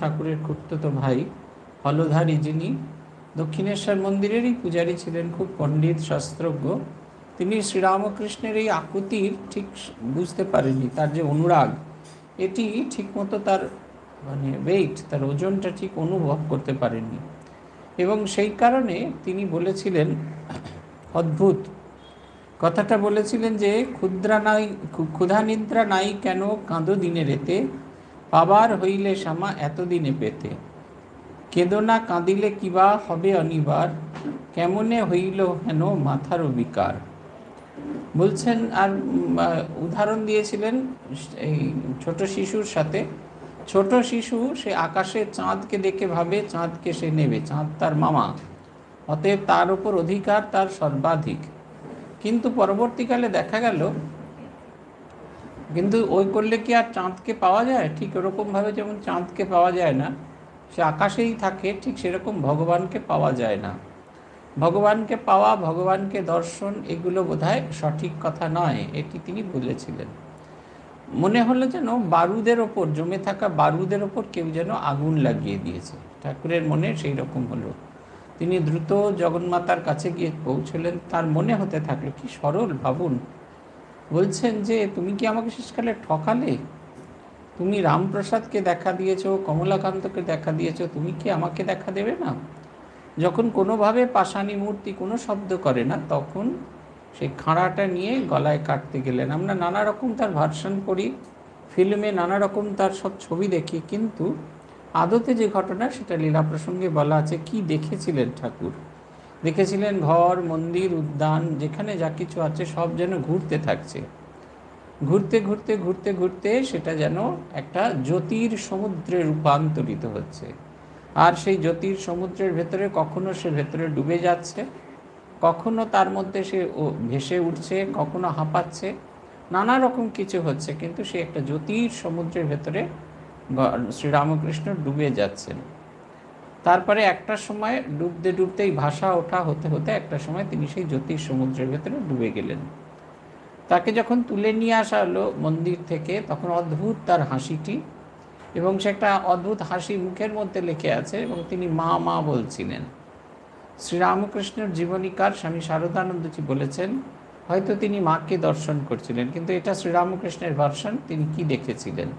ঠাকুরের খুড়তুতো ভাই হলধারী, যিনি দক্ষিণেশ্বর মন্দিরেরই পূজারী ছিলেন, খুব পণ্ডিত শাস্ত্রজ্ঞ, তিনি শ্রীরামকৃষ্ণের এই আকুতির ঠিক বুঝতে পারেননি, তার যে অনুরাগ এটি ঠিকমতো তার ওয়েট, তার ওজনটা ঠিক অনুভব করতে পারেননি। এবং সেই কারণে তিনি বলেছিলেন অদ্ভুত কথাটা বলেছিলেন যে ক্ষুধা নিদ্রা নাই কেন কাঁদো দিনে রেতে, পাবার হইলে শ্যামা এতদিনে পেতে, কেঁদো না কাঁদিলে কিবা হবে অনিবার, কেমনে হইল হেন মাথার বিকার। বলছেন, আর উদাহরণ দিয়েছিলেন এই ছোট শিশুর সাথে। ছোট শিশু সে আকাশে চাঁদকে দেখে ভাবে চাঁদকে সে নেবে, চাঁদ তার মামা, অতএব তার উপর অধিকার তার সর্বাধিক। কিন্তু পরবর্তীকালে দেখা গেল, কিন্তু ওই করলে কি আর চাঁদকে পাওয়া যায়? ঠিক ওরকমভাবে যেমন চাঁদকে পাওয়া যায় না, সে আকাশেই থাকে, ঠিক সেরকম ভগবানকে পাওয়া যায় না। ভগবানকে পাওয়া, ভগবানকে দর্শন, এগুলো বোধহয় সঠিক কথা নয়, এটি তিনি বলেছিলেন। মনে হলো যেন বারুদের ওপর, জমে থাকা বারুদের ওপর কেউ যেন আগুন লাগিয়ে দিয়েছে। ঠাকুরের মনে সেই রকম হলো। তিনি দ্রুত জগন্মাতার কাছে গিয়ে পৌঁছলেন। তার মনে হতে থাকলো, কি সরল ভাবুন। বলছেন যে তুমি কি আমাকে শেষকালে ঠকালে? তুমি রামপ্রসাদকে দেখা দিয়েছো, কমলাকান্তকে দেখা দিয়েছো, তুমি কি আমাকে দেখা দেবে না? যখন কোনোভাবে পাষাণী মূর্তি কোনো শব্দ করে না, তখন সেই খাঁড়াটা নিয়ে গলায় কাটতে গেলেন। আমরা নানা রকম তার ভার্সন পড়ি, ফিল্মে নানা রকম তার সব ছবি দেখি, কিন্তু আদতে যে ঘটনা সেটা লীলা প্রসঙ্গে বলা আছে। কি দেখেছিলেন ঠাকুর? দেখেছিলেন ঘর, মন্দির, উদ্যান, যেখানে যা কিছু আছে সব যেন ঘুরতে থাকছে। ঘুরতে ঘুরতে ঘুরতে ঘুরতে সেটা যেন একটা জ্যোতির সমুদ্রে রূপান্তরিত হচ্ছে। আর সেই জ্যোতির সমুদ্রের ভেতরে কখনো সে ভেতরে ডুবে যাচ্ছে, কখনো তার মধ্যে সে ভেসে উঠছে, কখনো হাঁপাচ্ছে, নানা রকম কিছু হচ্ছে, কিন্তু সে একটা জ্যোতির সমুদ্রের ভেতরে শ্রীরামকৃষ্ণ ডুবে যাচ্ছেন। তারপরে একটা সময় ডুবতে ডুবতেই ভাষা ওঠা হতে হতে একটা সময় তিনি সেই জ্যোতির সমুদ্রের ভেতরে ডুবে গেলেন। তাকে যখন তুলে নিয়ে আসা হলো মন্দির থেকে, তখন অদ্ভুত তার হাসিটি, এবং সে একটা অদ্ভুত হাসি মুখের মধ্যে লেখে আছে, এবং তিনি মা মা বলছিলেন। শ্রীরামকৃষ্ণের জীবনীকার স্বামী শারদানন্দজি বলেছেন, হয়তো তিনি মাকে দর্শন করছিলেন, কিন্তু এটা শ্রীরামকৃষ্ণের ভার্সন, তিনি কি দেখেছিলেন।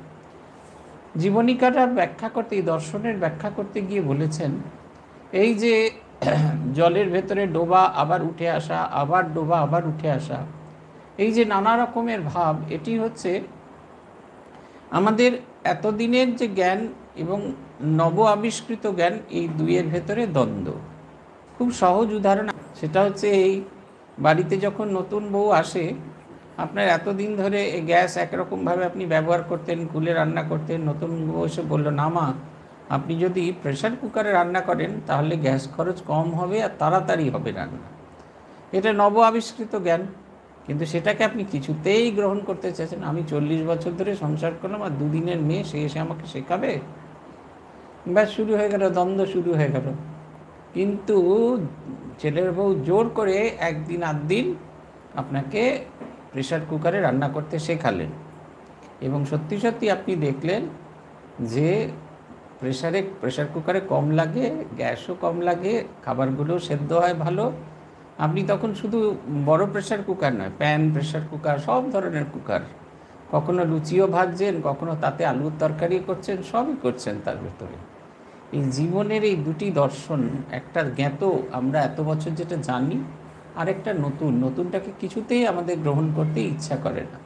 জীবনীকাররা ব্যাখ্যা করতে, এই দর্শনের ব্যাখ্যা করতে গিয়ে বলেছেন, এই যে জলের ভেতরে ডোবা আবার উঠে আসা, আবার ডোবা আবার উঠে আসা, এই যে নানা রকমের ভাব, এটি হচ্ছে আমাদের এতদিনের যে জ্ঞান এবং নব আবিষ্কৃত জ্ঞান, এই দুইয়ের ভেতরে দ্বন্দ্ব। খুব সহজ উদাহরণ, সেটা হচ্ছে এই বাড়িতে যখন নতুন বউ আসে, আপনার এতদিন ধরে এই গ্যাস একরকমভাবে আপনি ব্যবহার করতেন, খুলে রান্না করতেন, নতুন বউ এসে বলল, না মা, আপনি যদি প্রেশার কুকারে রান্না করেন তাহলে গ্যাস খরচ কম হবে আর তাড়াতাড়ি হবে রান্না। এটা নব আবিষ্কৃত জ্ঞান, কিন্তু সেটাকে আপনি কিছুতেই গ্রহণ করতে চাইছেন। আমি 40 বছর ধরে সংসার করলাম, আর দুদিনের মেয়ে সে এসে আমাকে শেখাবে? ব্যাস শুরু হয়ে গেল, দ্বন্দ্ব শুরু হয়ে গেল। কিন্তু ছেলের বউ জোর করে একদিন আধদিন আপনাকে প্রেশার কুকারে রান্না করতে শেখালেন, এবং সত্যি সত্যি আপনি দেখলেন যে প্রেশার কুকারে কম লাগে, গ্যাসও কম লাগে, খাবারগুলো সেদ্ধ হয় ভালো। আপনি তখন শুধু বড় প্রেশার কুকার নয়, প্যান, প্রেশার কুকার, সব ধরনের কুকার, কখনো লুচিও ভাজছেন, কখনো তাতে আলুর তরকারি করছেন, সবই করছেন তার ভেতরে। এই জীবনের এই দুটি দর্শন, একটা জ্ঞাত আমরা এত বছর যেটা জানি, আর একটা নতুনটাকে কিছুতেই আমাদের গ্রহণ করতে ইচ্ছা করে না।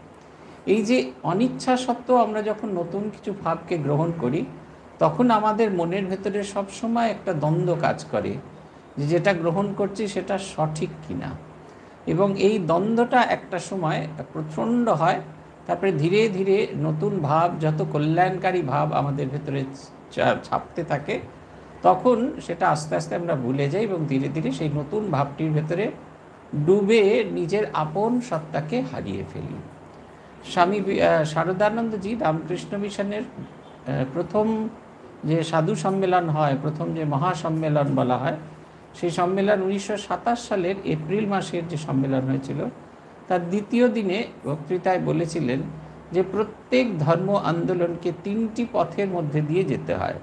এই যে অনিচ্ছা সত্ত্বেও আমরা যখন নতুন কিছু ভাবকে গ্রহণ করি, তখন আমাদের মনের ভেতরে সবসময় একটা দ্বন্দ্ব কাজ করে যে যেটা গ্রহণ করছি সেটা সঠিক কিনা। এবং এই দ্বন্দ্বটা একটা সময় প্রচণ্ড হয়, তারপরে ধীরে ধীরে নতুন ভাব, যত কল্যাণকারী ভাব আমাদের ভেতরে ছাপতে থাকে, তখন সেটা আস্তে আস্তে আমরা ভুলে যাই, এবং ধীরে ধীরে সেই নতুন ভাবটির ভেতরে ডুবে নিজের আপন সত্তাকে হারিয়ে ফেলি। স্বামী শারদানন্দজি রামকৃষ্ণ মিশনের প্রথম যে সাধু সম্মেলন হয়, প্রথম যে মহাসম্মেলন বলা হয়, সেই সম্মেলন 1927 সালের এপ্রিল মাসের যে সম্মেলন হয়েছিল, তার দ্বিতীয় দিনে বক্তৃতায় বলেছিলেন যে প্রত্যেক ধর্ম আন্দোলনকে 3টি পথের মধ্যে দিয়ে যেতে হয়।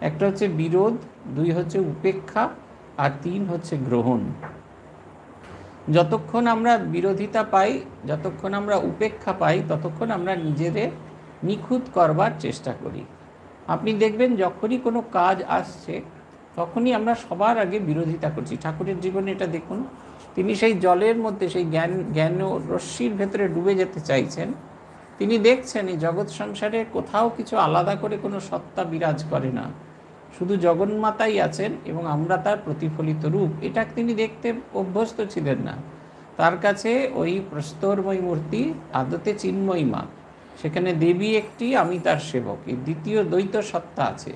একটা হচ্ছে বিরোধ, 2 হচ্ছে উপেক্ষা, আর 3 হচ্ছে গ্রহণ। যতক্ষণ আমরা বিরোধিতা পাই, যতক্ষণ আমরা উপেক্ষা পাই, ততক্ষণ আমরা নিজেদের নিখুঁত করবার চেষ্টা করি। আপনি দেখবেন যখনই কোনো কাজ আসছে তখনই আমরা সবার আগে বিরোধিতা করছি। ঠাকুরের জীবনে এটা দেখুন, তিনি সেই জলের মধ্যে, সেই জ্ঞান রশ্মির ভেতরে ডুবে যেতে চাইছেন। তিনি দেখছেন এই জগৎ সংসারে কোথাও কিছু আলাদা করে কোনো সত্তা বিরাজ করে না, শুধু জগন্মাতাই আছেন এবং আমরা তার প্রতিফলিত রূপ। এটা তিনি দেখতে অভ্যস্ত ছিলেন না। তার কাছে ওই প্রস্তরময়ী মূর্তি আদতে চিন্ময়ী মা, সেখানে দেবী একটি, আমি তার সেবক, এই দ্বিতীয় দ্বৈত সত্তা আছে।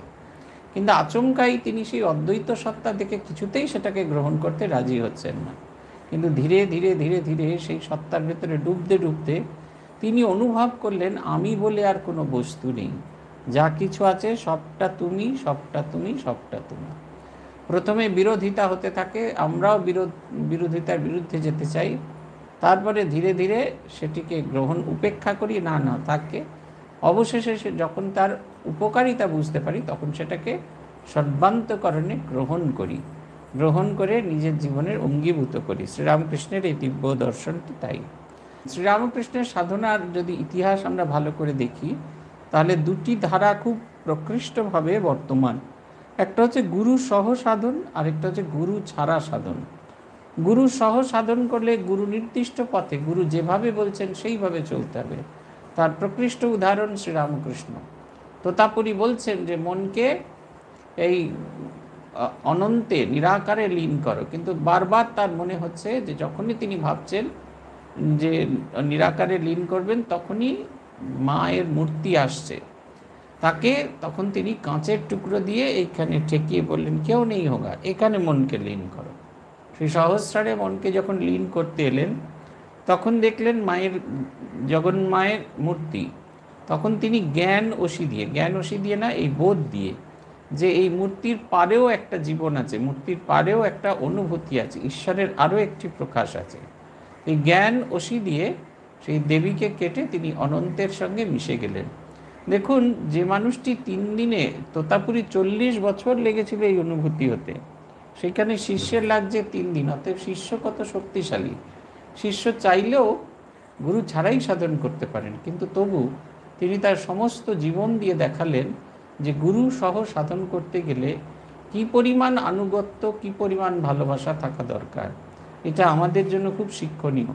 কিন্তু আচমকাই তিনি সেই অদ্বৈত সত্তা দেখে কিছুতেই সেটাকে গ্রহণ করতে রাজি হচ্ছেন না। কিন্তু ধীরে ধীরে ধীরে ধীরে সেই সত্তার ভেতরে ডুবতে ডুবতে তিনি অনুভব করলেন আমি বলে আর কোনো বস্তু নেই, যা কিছু আছে সবটা তুমি, সবটা তুমি, সবটা তুমি। প্রথমে বিরোধিতা হতে থাকে, আমরাও বিরোধিতার বিরুদ্ধে যেতে চাই। তারপরে ধীরে ধীরে সেটিকে গ্রহণ, উপেক্ষা করি, না না থাকে। অবশেষে সে যখন তার উপকারিতা বুঝতে পারি তখন সেটাকে সর্বান্তকরণে গ্রহণ করি, গ্রহণ করে নিজের জীবনের অঙ্গীভূত করি। শ্রীরামকৃষ্ণের এই দিব্য দর্শনটি তাই। শ্রীরামকৃষ্ণের সাধনার যদি ইতিহাস আমরা ভালো করে দেখি তাহলে 2টি ধারা খুব প্রকৃষ্টভাবে বর্তমান। একটা হচ্ছে গুরু সহ সাধন, আরেকটা হচ্ছে গুরু ছাড়া সাধন। গুরু সহ সাধন করলে গুরু নির্দিষ্ট পথে, গুরু যেভাবে বলছেন সেইভাবে চলতে হবে। তার প্রকৃষ্ট উদাহরণ শ্রীরামকৃষ্ণ। তোতাপুরী বলছেন যে মনকে এই অনন্তে নিরাকারে লীন করো, কিন্তু বারবার তার মনে হচ্ছে যে যখনই তিনি ভাবছেন যে নিরাকারে লীন করবেন তখনই মায়ের মূর্তি আসছে তাকে, তখন তিনি কাঁচের টুকরো দিয়ে এইখানে ঠেকিয়ে বললেন কেউ নেই হোগা, এখানে মনকে লীন করো। সেই সহস্রারে মনকে যখন লীন করতে এলেন তখন দেখলেন মায়ের, জগন্মায়ের মূর্তি। তখন তিনি জ্ঞান ওসি দিয়ে না, এই বোধ দিয়ে যে এই মূর্তির পারেও একটা জীবন আছে, মূর্তির পারেও একটা অনুভূতি আছে, ঈশ্বরের আরও একটি প্রকাশ আছে। এই জ্ঞান ওসি দিয়ে সেই দেবীকে কেটে তিনি অনন্তের সঙ্গে মিশে গেলেন। দেখুন, যে মানুষটি 3 দিনে, তোতাপুরি 40 বছর লেগেছিল এই অনুভূতি হতে, সেখানে শিষ্যের লাগছে 3 দিন। অতএব শিষ্য কত শক্তিশালী! শিষ্য চাইলেও গুরু ছাড়াই সাধন করতে পারেন, কিন্তু তবু তিনি তার সমস্ত জীবন দিয়ে দেখালেন যে গুরু সহ সাধন করতে গেলে কি পরিমাণ আনুগত্য, কি পরিমাণ ভালোবাসা থাকা দরকার। এটা আমাদের জন্য খুব শিক্ষণীয়।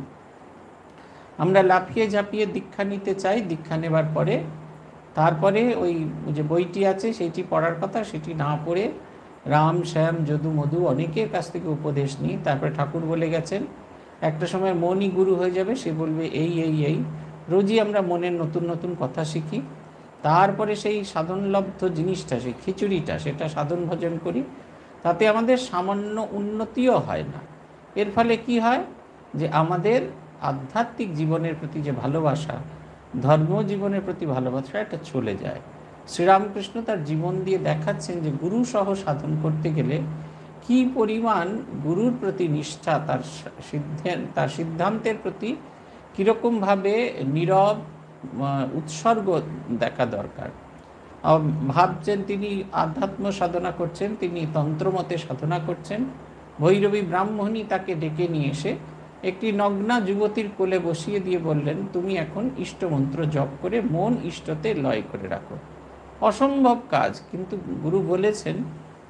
আমরা লাফিয়ে ঝাঁপিয়ে দীক্ষা নিতে চাই, দীক্ষা নেবার পরে তারপরে ওই যে বইটি আছে সেইটি পড়ার কথা, সেটি না পড়ে রাম শ্যাম যদু মধু অনেকের কাছ থেকে উপদেশ নিই। তারপরে ঠাকুর বলে গেছেন একটা সময় মনই গুরু হয়ে যাবে, সে বলবে এই এই এই। রোজই আমরা মনের নতুন নতুন কথা শিখি, তারপরে সেই সাধনলব্ধ জিনিসটা, সেই খিচুড়িটা, সেটা সাধন ভজন করি, তাতে আমাদের সামান্য উন্নতিও হয় না। এর ফলে কি হয় যে আমাদের আধ্যাত্মিক জীবনের প্রতি যে ভালোবাসা, ধর্ম জীবনের প্রতি ভালোবাসা, এটা চলে যায়। শ্রীরামকৃষ্ণ তার জীবন দিয়ে দেখাচ্ছেন যে গুরু সহ সাধন করতে গেলে কি পরিমাণ গুরুর প্রতি নিষ্ঠা, তার সিদ্ধান্তের প্রতি কীরকমভাবে নীরব উৎসর্গ দেখা দরকার। ভাবছেন তিনি আধ্যাত্ম সাধনা করছেন, তিনি তন্ত্রমতে সাধনা করছেন। ভৈরবী ব্রাহ্মণী তাকে ডেকে নিয়ে এসে একটি নগ্না যুবতীর কোলে বসিয়ে দিয়ে বললেন তুমি এখন ইষ্টমন্ত্র জপ করে মন ইষ্টতে লয় করে রাখো। অসম্ভব কাজ, কিন্তু গুরু বলেছেন,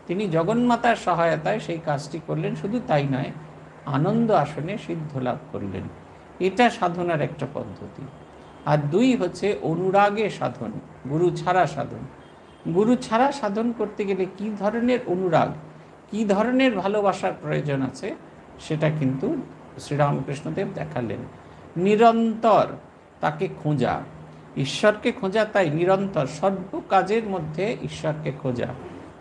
তিনি জগন্মাতার সহায়তায় সেই কাজটি করলেন। শুধু তাই নয়, আনন্দ আসনে সিদ্ধ লাভ করলেন। এটা সাধনার একটা পদ্ধতি। আর 2 হচ্ছে অনুরাগে সাধন, গুরু ছাড়া সাধন। গুরু ছাড়া সাধন করতে গেলে কী ধরনের অনুরাগ, কী ধরনের ভালোবাসার প্রয়োজন আছে সেটা কিন্তু শ্রীরামকৃষ্ণদেব দেখালেন। নিরন্তর তাকে খোঁজা, ঈশ্বরকে খোঁজা, তাই নিরন্তর সর্ব কাজের মধ্যে ঈশ্বরকে খোঁজা।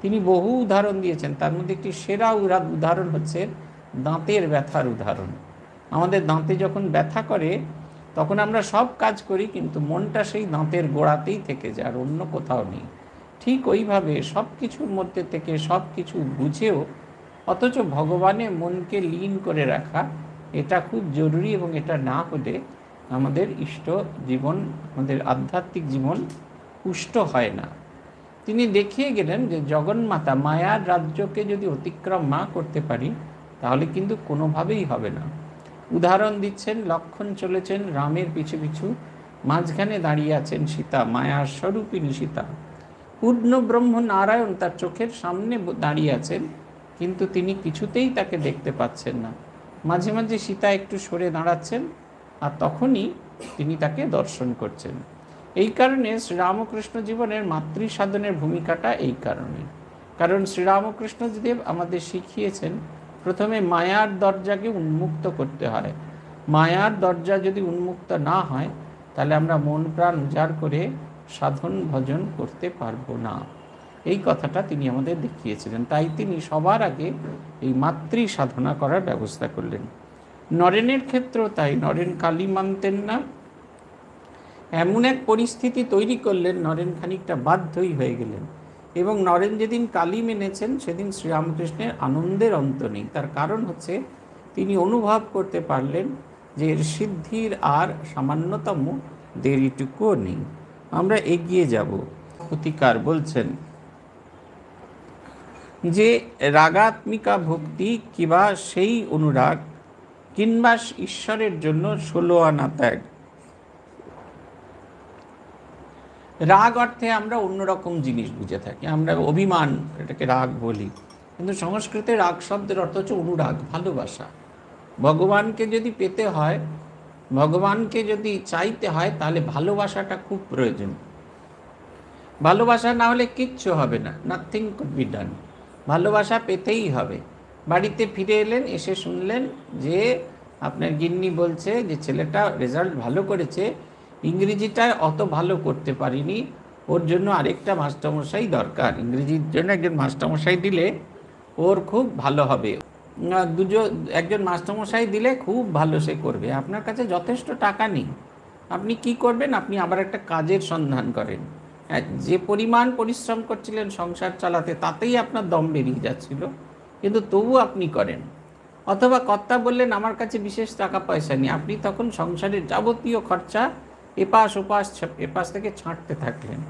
তিনি বহু উদাহরণ দিয়েছেন, তার মধ্যে একটি সেরা উদাহরণ হচ্ছে দাঁতের ব্যথার উদাহরণ। আমাদের দাঁতে যখন ব্যথা করে তখন আমরা সব কাজ করি, কিন্তু মনটা সেই দাঁতের গোড়াতেই থেকে যায়, আর অন্য কোথাও নেই। ঠিক ওইভাবে সব কিছুর মধ্যে থেকে সব কিছু বুঝেও অথচ ভগবানে মনকে লীন করে রাখা, এটা খুব জরুরি। এবং এটা না হলে আমাদের ইষ্ট জীবন, আমাদের আধ্যাত্মিক জীবন পুষ্ট হয় না। তিনি দেখিয়ে গেলেন যে জগন্মাতা মায়ার রাজ্যকে যদি অতিক্রম না করতে পারি তাহলে কিন্তু কোনোভাবেই হবে না। উদাহরণ দিচ্ছেন, লক্ষ্মণ চলেছেন রামের পিছু পিছু, মাঝখানে দাঁড়িয়ে আছেন সীতা, মায়ার স্বরূপিণী সীতা। পূর্ণ ব্রহ্ম নারায়ণ তার চোখের সামনে দাঁড়িয়ে আছেন, কিন্তু তিনি কিছুতেই তাকে দেখতে পাচ্ছেন না। মাঝে মাঝে সীতা একটু সরে দাঁড়াচ্ছেন, আর তখনই তিনি তাকে দর্শন করছেন। এই কারণে শ্রীরামকৃষ্ণ জীবনের মাতৃ সাধনের ভূমিকাটা এই কারণে। কারণ শ্রীরামকৃষ্ণদেব আমাদের শিখিয়েছেন প্রথমে মায়ার দরজাকে উন্মুক্ত করতে হয়। মায়ার দরজা যদি উন্মুক্ত না হয় তাহলে আমরা মন প্রাণ উজাড় করে সাধন ভজন করতে পারবো না। এই কথাটা তিনি আমাদের দেখিয়েছিলেন। তাই তিনি সবার আগে এই মাতৃ সাধনা করার ব্যবস্থা করলেন। নরেনের ক্ষেত্রেও তাই। নরেন কালী মানতেন না, এমন এক পরিস্থিতি তৈরি করলেন, নরেন খানিকটা বাধ্যই হয়ে গেলেন। এবং নরেন যেদিন কালী মেনেছেন সেদিন শ্রীরামকৃষ্ণের আনন্দের অন্ত নেই। তার কারণ হচ্ছে তিনি অনুভব করতে পারলেন যে এর সিদ্ধির আর সামান্যতম দেরিটুকুও নেই। আমরা এগিয়ে যাব। প্রতিকার বলছেন যে রাগাত্মিকা ভক্তি কিংবা সেই অনুরাগ কিংবা ঈশ্বরের জন্য 16 আনা ত্যাগ। রাগ অর্থে আমরা অন্যরকম জিনিস বুঝে থাকি, আমরা অভিমান, এটাকে রাগ বলি, কিন্তু সংস্কৃতে রাগ শব্দের অর্থ হচ্ছে অনুরাগ, ভালোবাসা। ভগবানকে যদি পেতে হয়, ভগবানকে যদি চাইতে হয়, তাহলে ভালোবাসাটা খুব প্রয়োজন। ভালোবাসা না হলে কিচ্ছু হবে না, নাথিং কুড বি ডান। ভালোবাসা পেতেই হবে। বাড়িতে ফিরে এলেন, এসে শুনলেন যে আপনার গিন্নি বলছে যে ছেলেটা রেজাল্ট ভালো করেছে, ইংরেজিটা অত ভালো করতে পারিনি, ওর জন্য আরেকটা মাস্টারমশাই দরকার, ইংরেজির জন্য একজন মাস্টারমশাই দিলে ওর খুব ভালো হবে, একজন মাস্টারমশাই দিলে খুব ভালো সে করবে। আপনার কাছে যথেষ্ট টাকা নেই, আপনি কি করবেন? আপনি আবার একটা কাজের সন্ধান করেন। যে পরিমাণ পরিশ্রম করছিলেন সংসার চালাতে, তাতেই আপনার দম বেরিয়ে যাচ্ছিল, কিন্তু তবু আপনি করেন। অথবা কর্তা বললেন আমার কাছে বিশেষ টাকা পয়সা নেই, আপনি তখন সংসারের যাবতীয় খরচা এপাশ থেকে ছাঁটতে থাকলেন।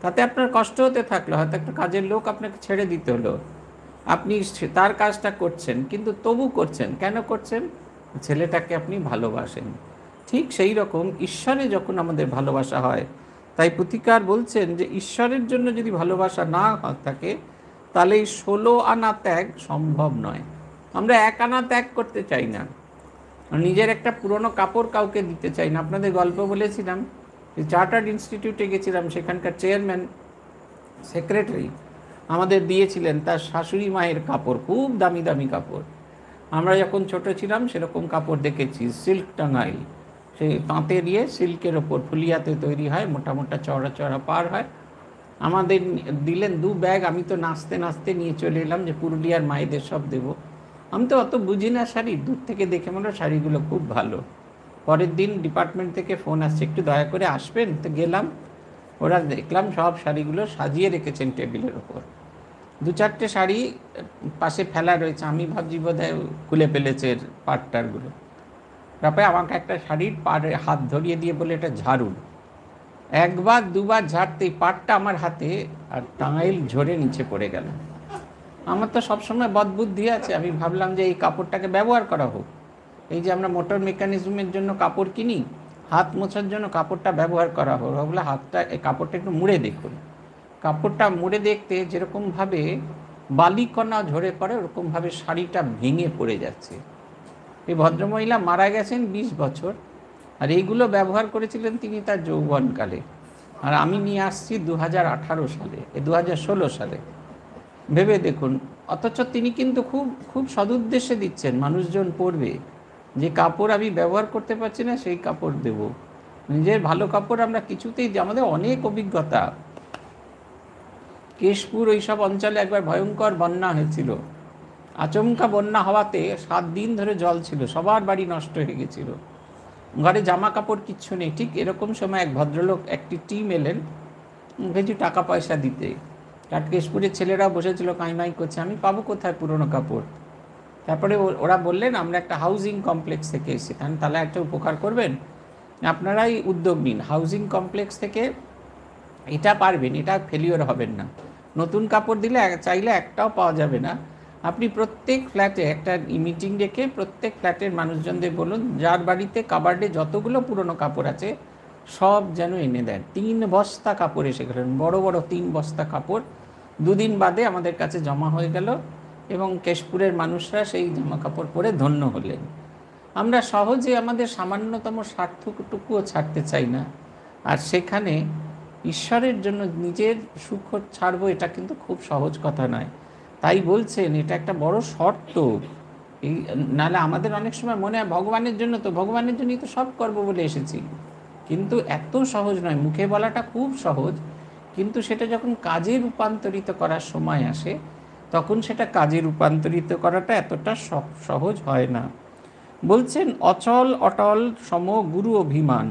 তাতে আপনার কষ্ট হতে থাকলো, হয়তো একটা কাজের লোক আপনাকে ছেড়ে দিতে হলো, আপনি তার কাজটা করছেন, কিন্তু তবু করছেন। কেন করছেন? ছেলেটাকে আপনি ভালোবাসেন। ঠিক সেই রকম ঈশ্বরে যখন আমাদের ভালোবাসা হয়, তাই প্রতিকার বলছেন যে ঈশ্বরের জন্য যদি ভালোবাসা না থাকে তাহলে এই 16 আনা ত্যাগ সম্ভব নয়। আমরা 1 আনা ত্যাগ করতে চাই না, নিজের একটা পুরনো কাপড় কাউকে দিতে চাই না। আপনাদের গল্প বলেছিলাম যে চার্টার্ড ইনস্টিটিউটে গেছিলাম, সেখানকার চেয়ারম্যান সেক্রেটারি আমাদের দিয়েছিলেন তার শাশুড়ি মায়ের কাপড়, খুব দামি দামি কাপড়। আমরা যখন ছোট ছিলাম সেরকম কাপড় দেখেছি, সিল্ক টাঙ্গাইল, সেই তাঁতে দিয়ে সিল্কের ওপর ফুলিয়াতে তৈরি হয়, মোটা মোটা চওড়া চওড়া পার হয়। আমাদের দিলেন 2 ব্যাগ। আমি তো নাচতে নাচতে নিয়ে চলে এলাম যে পুরুলিয়ার মায়েদের সব দেবো। আমি তো অত বুঝি না শাড়ি, দূর থেকে দেখে মনে হয় শাড়িগুলো খুব ভালো। পরের দিন ডিপার্টমেন্ট থেকে ফোন আসছে, একটু দয়া করে আসবেন। তো গেলাম, ওরা দেখলাম সব শাড়িগুলো সাজিয়ে রেখেছেন টেবিলের ওপর। 2-4টে শাড়ি পাশে ফেলা রয়েছে, আমি ভাবছি বোধহয় খুলে ফেলেছে পাটটারগুলো। তারপরে আমাকে একটা শাড়ির পাড়ে হাত ধরিয়ে দিয়ে বলে এটা ঝাড়ুন। 1বার 2বার ঝাড়তেই পাটটা আমার হাতে আর টাঙ্গাইল ঝরে নিচে পড়ে গেল। আমার তো সবসময় বদবুদ্ধি আছে, আমি ভাবলাম যে এই কাপড়টাকে ব্যবহার করা হোক। এই যে আমরা মোটর মেকানিজমের জন্য কাপড় কিনি, হাত মোছার জন্য কাপড়টা ব্যবহার করা হোক। বলে হাতটা, এই কাপড়টা একটু মুড়ে দেখুন। কাপড়টা মুড়ে দেখতে যেরকমভাবে বালিকণা ঝরে পড়ে, ওরকমভাবে শাড়িটা ভেঙে পড়ে যাচ্ছে। এই ভদ্রমহিলা মারা গেছেন 20 বছর, আর এইগুলো ব্যবহার করেছিলেন তিনি তার যৌবনকালে। আর আমি নিয়ে আসছি 2018 সালে, 2016 সালে। ভেবে দেখুন। অথচ তিনি কিন্তু খুব খুব সদুদ্দেশ্যে দিচ্ছেন, মানুষজন পরবে। যে কাপড় আমি ব্যবহার করতে পারছি না সেই কাপড় দেব। নিজের ভালো কাপড় আমরা কিছুতেই, আমাদের অনেক অভিজ্ঞতা। কেশপুর ওইসব অঞ্চলে একবার ভয়ঙ্কর বন্যা হয়েছিল। আচমকা বন্যা হওয়াতে 7 দিন ধরে জল ছিল, সবার বাড়ি নষ্ট হয়ে গেছিল, ঘরে জামা কাপড় কিচ্ছু নেই। ঠিক এরকম সময় এক ভদ্রলোক, একটি টিম এলেন কিছু টাকা পয়সা দিতে। কাটকেশপুরের ছেলেরা বসেছিল, কাইমাই করছে, আমি পাবো কোথায় পুরনো কাপড়। তারপরে ওরা বললেন আমরা একটা হাউজিং কমপ্লেক্স থেকে এসেছি, তাহলে একটা উপকার করবেন, আপনারাই উদ্যোগ নিন, হাউজিং কমপ্লেক্স থেকে এটা পারবেন, এটা ফেলিওর হবেন না। নতুন কাপড় দিলে চাইলে একটাও পাওয়া যাবে না। আপনি প্রত্যেক ফ্ল্যাটে একটা মিটিং রেখে প্রত্যেক ফ্ল্যাটের মানুষজনদের বলুন যার বাড়িতে কাবার্ডে যতগুলো পুরনো কাপড় আছে সব যেন এনে দেন। 3 বস্তা কাপড় এসে গেলেন, বড় বড় 3 বস্তা কাপড় 2 দিন বাদে আমাদের কাছে জমা হয়ে গেল এবং কেশপুরের মানুষরা সেই জামা কাপড় পরে ধন্য হলেন। আমরা সহজে আমাদের সামান্যতম স্বার্থটুকুও ছাড়তে চাই না, আর সেখানে ঈশ্বরের জন্য নিজের সুখ ছাড়বো এটা কিন্তু খুব সহজ কথা নয়। তাই বলছেন এটা একটা বড় শর্ত। এই নাহলে আমাদের অনেক সময় মনে হয় ভগবানের জন্য, তো ভগবানের জন্যই তো সব করবো বলে এসেছি, কিন্তু এত সহজ নয়। মুখে বলাটা খুব সহজ, কিন্তু সেটা যখন কাজে রূপান্তরিত করার সময় আসে তখন সেটা কাজে রূপান্তরিত করাটা এতটা সহজ হয় না। বলছেন অচল অটল সম গুরু অভিমান,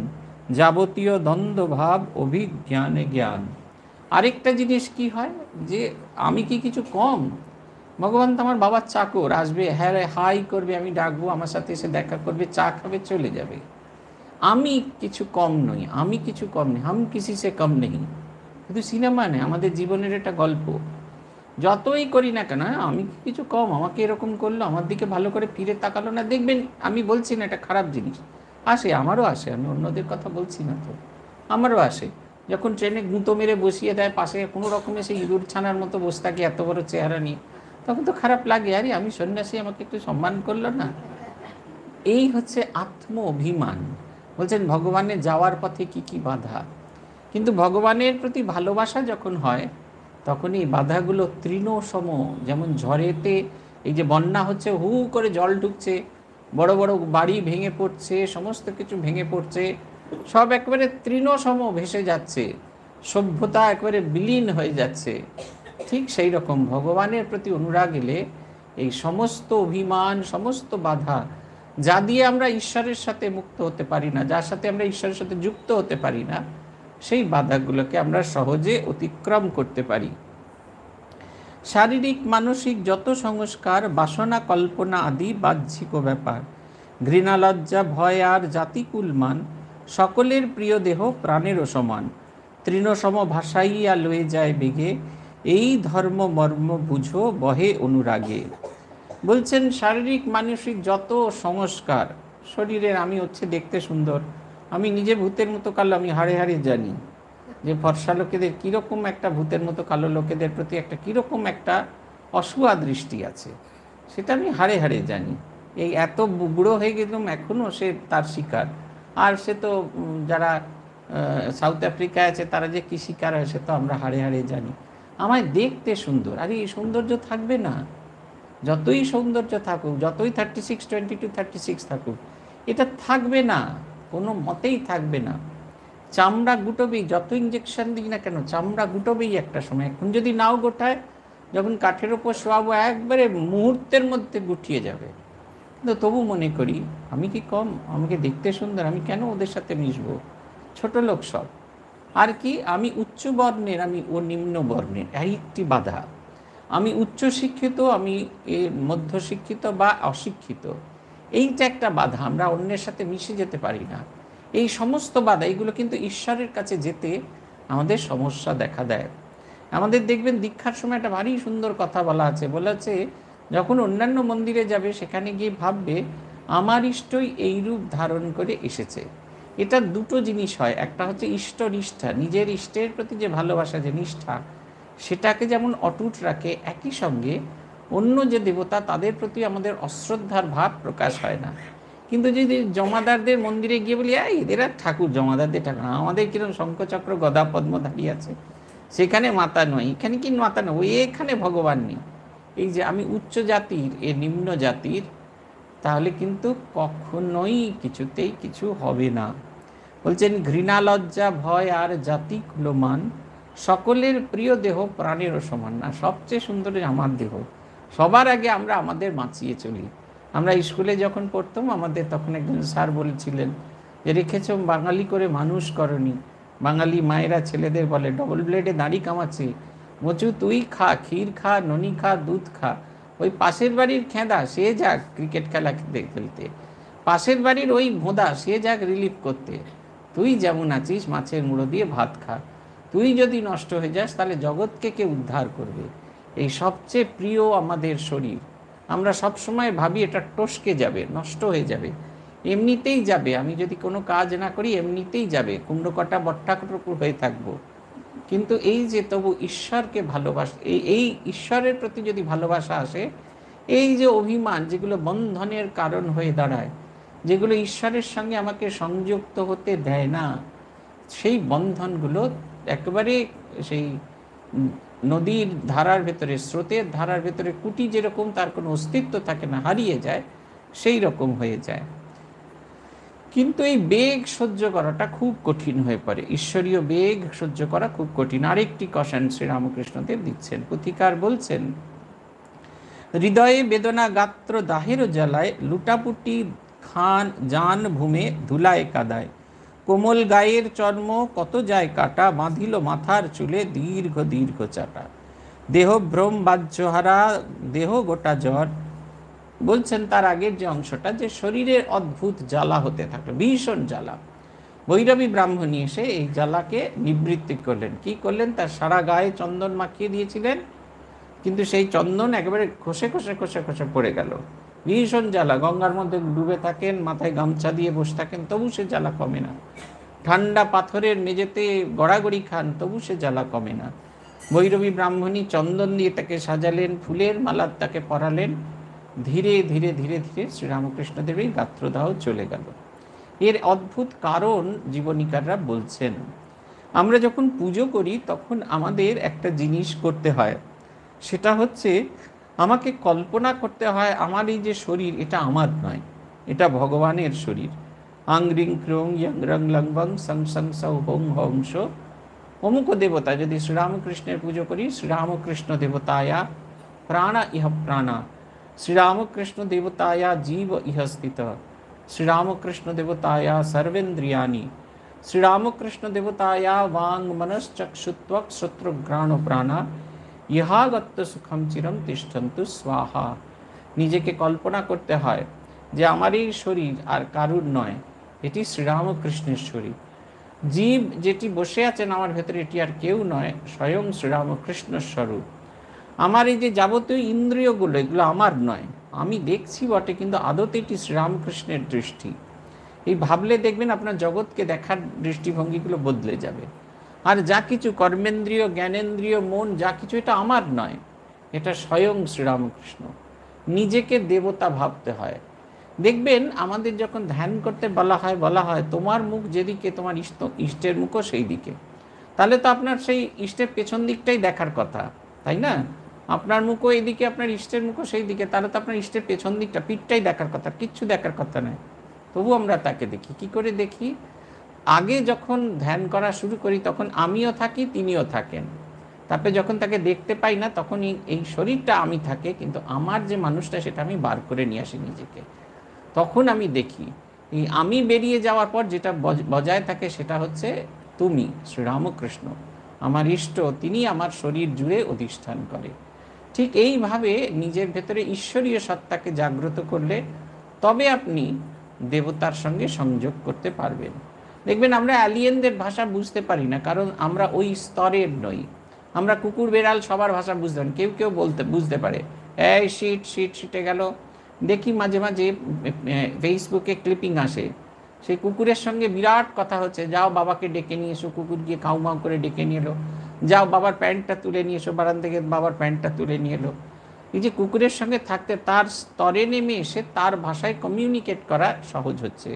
যাবতীয় দ্বন্দ্বভাব অভিজ্ঞানে জ্ঞান। আরেকটা জিনিস কি হয় যে আমি কি কিছু কম? ভগবান তো আমার বাবার চাকর, আসবে, হ্যাঁ হাই করবে, আমি ডাকবো, আমার সাথে এসে দেখা করবে, চা খাবে, চলে যাবে। আমি কিছু কম নই, আমি কিছু কম নেই, হাম কিসি সে কম নেই। কিন্তু সিনেমা নেই, আমাদের জীবনের একটা গল্প। যতই করি না কেন, আমি কিছু কম, আমাকে এরকম করলো, আমার দিকে ভালো করে ফিরে তাকালো না। দেখবেন, আমি বলছি না এটা খারাপ জিনিস, আসে, আমারও আসে, আমি অন্যদের কথা বলছি না তো, আমারও আসে। যখন ট্রেনে গুঁতো মেরে বসিয়ে দেয় পাশে কোনো রকমে সেই ইঁদুর ছানার মতো বসে থাকে এত বড় চেহারা নিয়ে, তখন তো খারাপ লাগে, আরে আমি সন্ন্যাসী, আমাকে একটু সম্মান করলো না। এই হচ্ছে আত্ম অভিমান। বলছেন ভগবানের যাওয়ার পথে কি কি বাধা, কিন্তু ভগবানের প্রতি ভালোবাসা যখন হয় তখন এই বাধাগুলো তৃণসম। যেমন ঝড়েতে এই যে বন্যা হচ্ছে, হু করে জল ঢুকছে, বড় বড় বাড়ি ভেঙে পড়ছে, সমস্ত কিছু ভেঙে পড়ছে, সব একেবারে তৃণসম ভেসে যাচ্ছে, সভ্যতা একেবারে বিলীন হয়ে যাচ্ছে। ঠিক সেই রকম ভগবানের প্রতি অনুরাগ এলে এই সমস্ত অভিমান, সমস্ত বাধা, যা দিয়ে আমরা ঈশ্বরের সাথে মুক্ত হতে পারি না, যার সাথে আমরা ঈশ্বরের সাথে যুক্ত হতে পারি না, সেই বাধাগুলোকে আমরা সহজে অতিক্রম করতে পারি। শারীরিক মানসিক যত সংস্কার, বাসনা কল্পনা আদি বাহ্যিক ব্যাপার, ঘৃণা লজ্জা ভয় আর জাতিকুল মান, সকলের প্রিয় দেহ প্রাণেরও সমান, তৃণসম ভাসাইয়া লয়ে যায় বেগে, এই ধর্ম মর্ম বুঝো বহে অনুরাগে। বলছেন শারীরিক মানসিক যত সংস্কার, শরীরের আমি হচ্ছে দেখতে সুন্দর, আমি নিজে ভূতের মতো কালো, আমি হাড়ে হাড়ে জানি যে ফর্সা লোকেদের কীরকম একটা, ভূতের মতো কালো লোকেদের প্রতি একটা কীরকম একটা অসুয়া দৃষ্টি আছে, সেটা আমি হাড়ে হাড়ে জানি। এই এত বুড়ো হয়ে গেলাম এখনও সে তার শিকার। আর সে তো যারা সাউথ আফ্রিকায় আছে তারা যে কী শিকার হয় সে তো আমরা হাড়ে হাড়ে জানি। আমায় দেখতে সুন্দর, আরে এই সৌন্দর্য থাকবে না, যতই সৌন্দর্য থাকুক, যতই 36, 22, 36 থাকুক, এটা থাকবে না, কোনো মতেই থাকবে না। চামড়া গুটোবেই, যত ইঞ্জেকশন দিই না কেন চামড়া গুটোবেই একটা সময়। এখন যদি নাও গোটায়, যখন কাঠের ওপর শোয়াবো একবারে মুহূর্তের মধ্যে গুটিয়ে যাবে। কিন্তু তবু মনে করি আমি কি কম? আমাকে দেখতে সুন্দর, আমি কেন ওদের সাথে মিশবো? ছোট লোক সব। আর কি, আমি উচ্চ বর্ণের, আমি ও নিম্ন বর্ণের, এই একটি বাধা। আমি উচ্চশিক্ষিত, আমি মধ্যশিক্ষিত বা অশিক্ষিত, এইটা একটা বাধা, আমরা অন্যের সাথে মিশে যেতে পারি না। এই সমস্ত বাধা, এইগুলো কিন্তু ঈশ্বরের কাছে যেতে আমাদের সমস্যা দেখা দেয়। আমাদের দেখবেন দীক্ষার সময় একটা ভারী সুন্দর কথা বলেছে যখন অন্যান্য মন্দিরে যাবে সেখানে গিয়ে ভাববে আমার ইষ্টই এই রূপ ধারণ করে এসেছে। এটা দুটো জিনিস হয়, একটা হচ্ছে ইষ্ট নিষ্ঠা, নিজের ইষ্টের প্রতি যে ভালোবাসা, যে নিষ্ঠা, সেটাকে যেমন অটুট রাখে, একই সঙ্গে অন্য যে দেবতা তাদের প্রতি আমাদের অশ্রদ্ধার ভাব প্রকাশ হয় না। কিন্তু যদি জমাদারদের মন্দিরে গিয়ে বলি এদের আর ঠাকুর, জমাদারদের ঠাকুর, আমাদের কিরকম শঙ্খচক্র গদা পদ্ম দাঁড়িয়ে আছে, সেখানে মাতা নয়, এখানে কি মাতা নয়, ওই এখানে ভগবান নেই। এই যে আমি উচ্চ জাতির এ নিম্ন জাতির, তাহলে কিন্তু কখনোই কিছুতেই কিছু হবে না। বলছেন ঘৃণা লজ্জা ভয় আর জাতি কুলমান, সকলের প্রিয় দেহ প্রাণেরও সমান। না, সবচেয়ে সুন্দর আমার দেহ, সবার আগে আমরা আমাদের বাঁচিয়ে চলি। আমরা স্কুলে যখন পড়তাম আমাদের তখন একজন স্যার বলেছিলেন যে রেখেছ বাঙালি করে মানুষ করনি। বাঙালি মায়েরা ছেলেদের বলে ডবল ব্লেডে দাড়ি কামাচ্ছে, মচু তুই খা, ক্ষীর খা, ননি খা, দুধ খা, ওই পাশের বাড়ির খেঁদা সে যাক ক্রিকেট খেলা খেলতে, পাশের বাড়ির ওই ভোঁদা সে যাক রিলিফ করতে, তুই যেমন আছিস মাছের মুড়ো দিয়ে ভাত খা। তো তুই যদি নষ্ট হয়ে যাস তাহলে জগৎকে কে উদ্ধার করবে? এই সবচেয়ে প্রিয় আমাদের শরীর, আমরা সবসময় ভাবি এটা টসকে যাবে, নষ্ট হয়ে যাবে, এমনিতেই যাবে, আমি যদি কোনো কাজ না করি এমনিতেই যাবে, কুমড়োকটা বট্টাকুটুকু হয়ে থাকবো। কিন্তু এই যে তবু ঈশ্বরকে ভালোবাসা, এই ঈশ্বরের প্রতি যদি ভালোবাসা আসে, এই যে অভিমান যেগুলো বন্ধনের কারণ হয়ে দাঁড়ায়, যেগুলো ঈশ্বরের সঙ্গে আমাকে সংযুক্ত হতে দেয় না, সেই বন্ধনগুলো একেবারে সেই নদীর ধারার ভেতরে, স্রোতের ধারার ভেতরে কুটি যেরকম তার কোনো অস্তিত্ব থাকে না, হারিয়ে যায়, সেই রকম হয়ে যায়। কিন্তু এই বেগ সহ্য করাটা খুব কঠিন হয়ে পড়ে, ঈশ্বরীয় বেগ সহ্য করা খুব কঠিন। আরেকটি কষান শ্রীরামকৃষ্ণদেব দিচ্ছেন। পুথিকার বলছেন, হৃদয়ে বেদনা গাত্র দাহেরও জ্বালায়, লুটাপুটি খান জান ভূমে ধুলায় কাদায়, কোমল গায়ের চর্ম কত যায় কাটা, বাঁধিল মাথার চুলে দীর্ঘ দীর্ঘ চাটা, দেহ ভ্রম বাহ্যহারা দেহ গোটা জ্বর। বলছেন তার আগের যে অংশটা, যে শরীরের অদ্ভুত জ্বালা হতে থাকলো, ভীষণ জ্বালা। বৈরবী ব্রাহ্মণী এসে এই জ্বালাকে নিবৃত্তি করলেন। কি করলেন? তার সারা গায়ে চন্দন মাখিয়ে দিয়েছিলেন, কিন্তু সেই চন্দন একেবারে খসে খসে খসে খসে পড়ে গেল। ভীষণ জ্বালা, গঙ্গার মধ্যে ডুবে থাকেন, মাথায় গামছা দিয়ে বসে থাকেন, তবু সে জ্বালা কমে না। ঠান্ডা পাথরের মেঝেতে গড়াগড়ি খান, তবু সে জ্বালা কমে না। ভৈরবী ব্রাহ্মণী চন্দন দিয়ে তাকে সাজালেন, ফুলের মালা তাকে পরালেন, ধীরে ধীরে ধীরে ধীরে শ্রীরামকৃষ্ণদেব এই গাত্রদাহ চলে গেল। এর অদ্ভুত কারণ জীবনীকাররা বলছেন, আমরা যখন পুজো করি তখন আমাদের একটা জিনিস করতে হয়, সেটা হচ্ছে আমাকে কল্পনা করতে হয় আমার এই যে শরীর, এটা আমার নয়, এটা ভগবানের শরীর। আংরিং ক্রং ইয়ং রং লংবং সং সং সৌ হং হংস। অমুক দেবতা, যদি শ্রীরামকৃষ্ণের পুজো করি, শ্রীরামকৃষ্ণ দেবতায়া প্রাণা ইহ প্রাণা, শ্রীরামকৃষ্ণ দেবতায়া জীব ইহ স্থিত, শ্রীরামকৃষ্ণ দেবতায়া সর্বেন্দ্রিয়ানি, শ্রীরামকৃষ্ণ দেবতায়া বাং মনশ্চক্ষুত্বক শ্রোত্রঘ্রাণ প্রাণা, ইহাগত্য সুখম চিরম তিষ্ঠন্তু স্বাহা। নিজেকে কল্পনা করতে হয় যে আমার এই শরীর আর কারুর নয়, এটি শ্রীরামকৃষ্ণের শরীর। জীব যেটি বসে আছেন আমার ভেতরে, এটি আর কেউ নয়, স্বয়ং শ্রীরামকৃষ্ণ স্বরূপ। আমার এই যে যাবতীয় ইন্দ্রিয়গুলো, এগুলো আমার নয়, আমি দেখছি বটে, কিন্তু আদতে এটি শ্রীরামকৃষ্ণের দৃষ্টি। এই ভাবলে দেখবেন আপনার জগৎকে দেখার দৃষ্টিভঙ্গিগুলো বদলে যাবে। আর যা কিছু কর্মেন্দ্রিয়, জ্ঞানেন্দ্রিয়, মন, যা কিছু, এটা আমার নয়, এটা স্বয়ং শ্রীরামকৃষ্ণ। নিজেকে দেবতা ভাবতে হয়। দেখবেন আমাদের যখন ধ্যান করতে বলা হয় তোমার মুখ যেদিকে, তোমার ইষ্টের মুখও সেই দিকে, তাহলে তো আপনার সেই ইষ্টের পেছন দিকটাই দেখার কথা, তাই না? আপনার মুখও এইদিকে, আপনার ইষ্টের মুখও সেই দিকে, তাহলে তো আপনার ইষ্টের পেছন দিকটা, পিঠটাই দেখার কথা, কিচ্ছু দেখার কথা নয়। তবু আমরা তাকে দেখি। কি করে দেখি? আগে যখন ধ্যান করা শুরু করি তখন আমিও থাকি, তিনিও থাকেন। তারপরে যখন তাকে দেখতে পাই না, তখন এই শরীরটা আমি থাকে, কিন্তু আমার যে মানুষটা, সেটা আমি বার করে নিয়ে আসি নিজেকে। তখন আমি দেখি এই আমি বেরিয়ে যাওয়ার পর যেটা বজায় থাকে, সেটা হচ্ছে তুমি, শ্রীরামকৃষ্ণ, আমার ইষ্ট, তিনি আমার শরীর জুড়ে অধিষ্ঠান করে। ঠিক এইভাবে নিজের ভেতরে ঈশ্বরীয় সত্তাকে জাগ্রত করলে তবে আপনি দেবতার সঙ্গে সংযোগ করতে পারবেন। দেখবেন আমরা অ্যালিয়েনদের ভাষা বুঝতে পারি না, কারণ আমরা ওই স্তরের নই। আমরা কুকুর বেড়াল সবার ভাষা বুঝতে পারি, কেউ কেউ বুঝতে পারে, এই শিট শিট শিটে গেল। দেখি মাঝে মাঝে ফেসবুকে ক্লিপিং আসে, সেই কুকুরের সঙ্গে বিরাট কথা হচ্ছে, যাও বাবাকে ডেকে নিয়ে এসো, কুকুর গিয়ে কাউ মাউ করে ডেকে নিয়ে এলো, যাও বাবার প্যান্টটা তুলে নিয়ে এসো, বারান থেকে বাবার প্যান্টটা তুলে নিয়ে এলো। এই যে কুকুরের সঙ্গে থাকতে তার স্তরে নেমে এসে তার ভাষায় কমিউনিকেট করা সহজ হচ্ছে।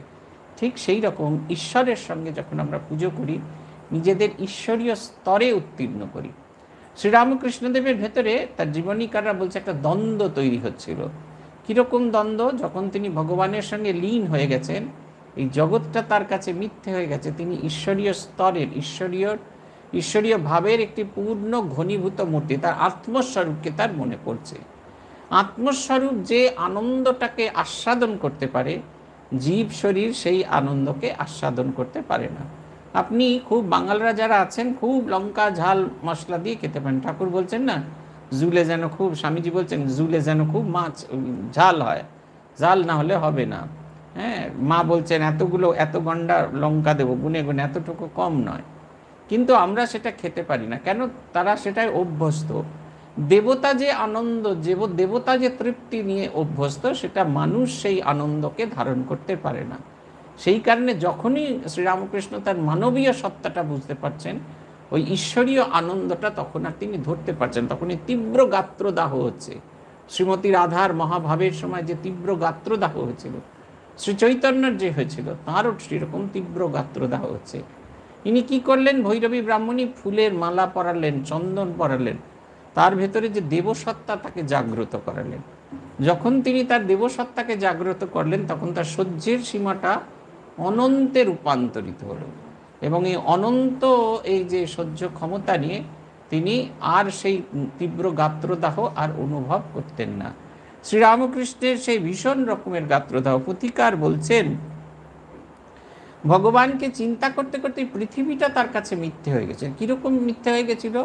ঠিক সেই রকম ঈশ্বরের সঙ্গে যখন আমরা পুজো করি, নিজেদের ঈশ্বরীয় স্তরে উত্তীর্ণ করি। শ্রীরামকৃষ্ণদেবের ভেতরে তার জীবনীকাররা বলছে একটা দ্বন্দ্ব তৈরি হচ্ছিল। কীরকম দ্বন্দ্ব? যখন তিনি ভগবানের সঙ্গে লীন হয়ে গেছেন, এই জগৎটা তার কাছে মিথ্যে হয়ে গেছে, তিনি ঈশ্বরীয় স্তরের, ঈশ্বরীয় ভাবের একটি পূর্ণ ঘনীভূত মূর্তি, তার আত্মস্বরূপকে তার মনে পড়ছে। আত্মস্বরূপ যে আনন্দটাকে আস্বাদন করতে পারে, জীব শরীর সেই আনন্দকে আস্বাদন করতে পারে না। আপনি খুব, বাঙালরা যারা আছেন, খুব লঙ্কা ঝাল মশলা দিয়ে খেতে পারেন। ঠাকুর বলছেন না, জুলে যেন খুব, স্বামীজি বলছেন জুলে যেন খুব মাছ ঝাল হয়, ঝাল না হলে হবে না। হ্যাঁ, মা বলছেন এত গন্ডা লঙ্কা দেবো, গুনে গুনে, এতটুকু কম নয়। কিন্তু আমরা সেটা খেতে পারি না কেন? তারা সেটাই অভ্যস্ত। দেবতা যে আনন্দ, দেবতা যে তৃপ্তি নিয়ে অভ্যস্ত, সেটা মানুষ সেই আনন্দকে ধারণ করতে পারে না। সেই কারণে যখনই শ্রীরামকৃষ্ণ তার মানবীয় সত্তাটা বুঝতে পারছেন, ওই ঈশ্বরীয় আনন্দটা তখন আর তিনি ধরতে পারছেন, তখনই তীব্র গাত্রদাহ হচ্ছে। শ্রীমতী রাধার মহাভাবের সময় যে তীব্র গাত্রদাহ হয়েছিল, শ্রী চৈতন্যের যে হয়েছিল, তাঁরও সেরকম তীব্র গাত্রদাহ হচ্ছে। ইনি কি করলেন? ভৈরবী ব্রাহ্মণী ফুলের মালা পরালেন, চন্দন পরালেন, তার ভেতরে যে দেবসত্তা তাকে জাগ্রত করালেন। যখন তিনি তার দেবসত্তাকে জাগ্রত করলেন, তখন তার সহ্যের সীমাটা অনন্তে রূপান্তরিত হলো, এবং এই অনন্ত এই যে সহ্য ক্ষমতা নিয়ে তিনি আর সেই তীব্র গাত্রদাহ আর অনুভব করতেন না। শ্রীরামকৃষ্ণের সেই ভীষণ রকমের গাত্রদাহ, পুথিকার বলছেন ভগবানকে চিন্তা করতে করতে পৃথিবীটা তার কাছে মিথ্যে হয়ে গেছে। কীরকম মিথ্যে হয়ে গেছিল?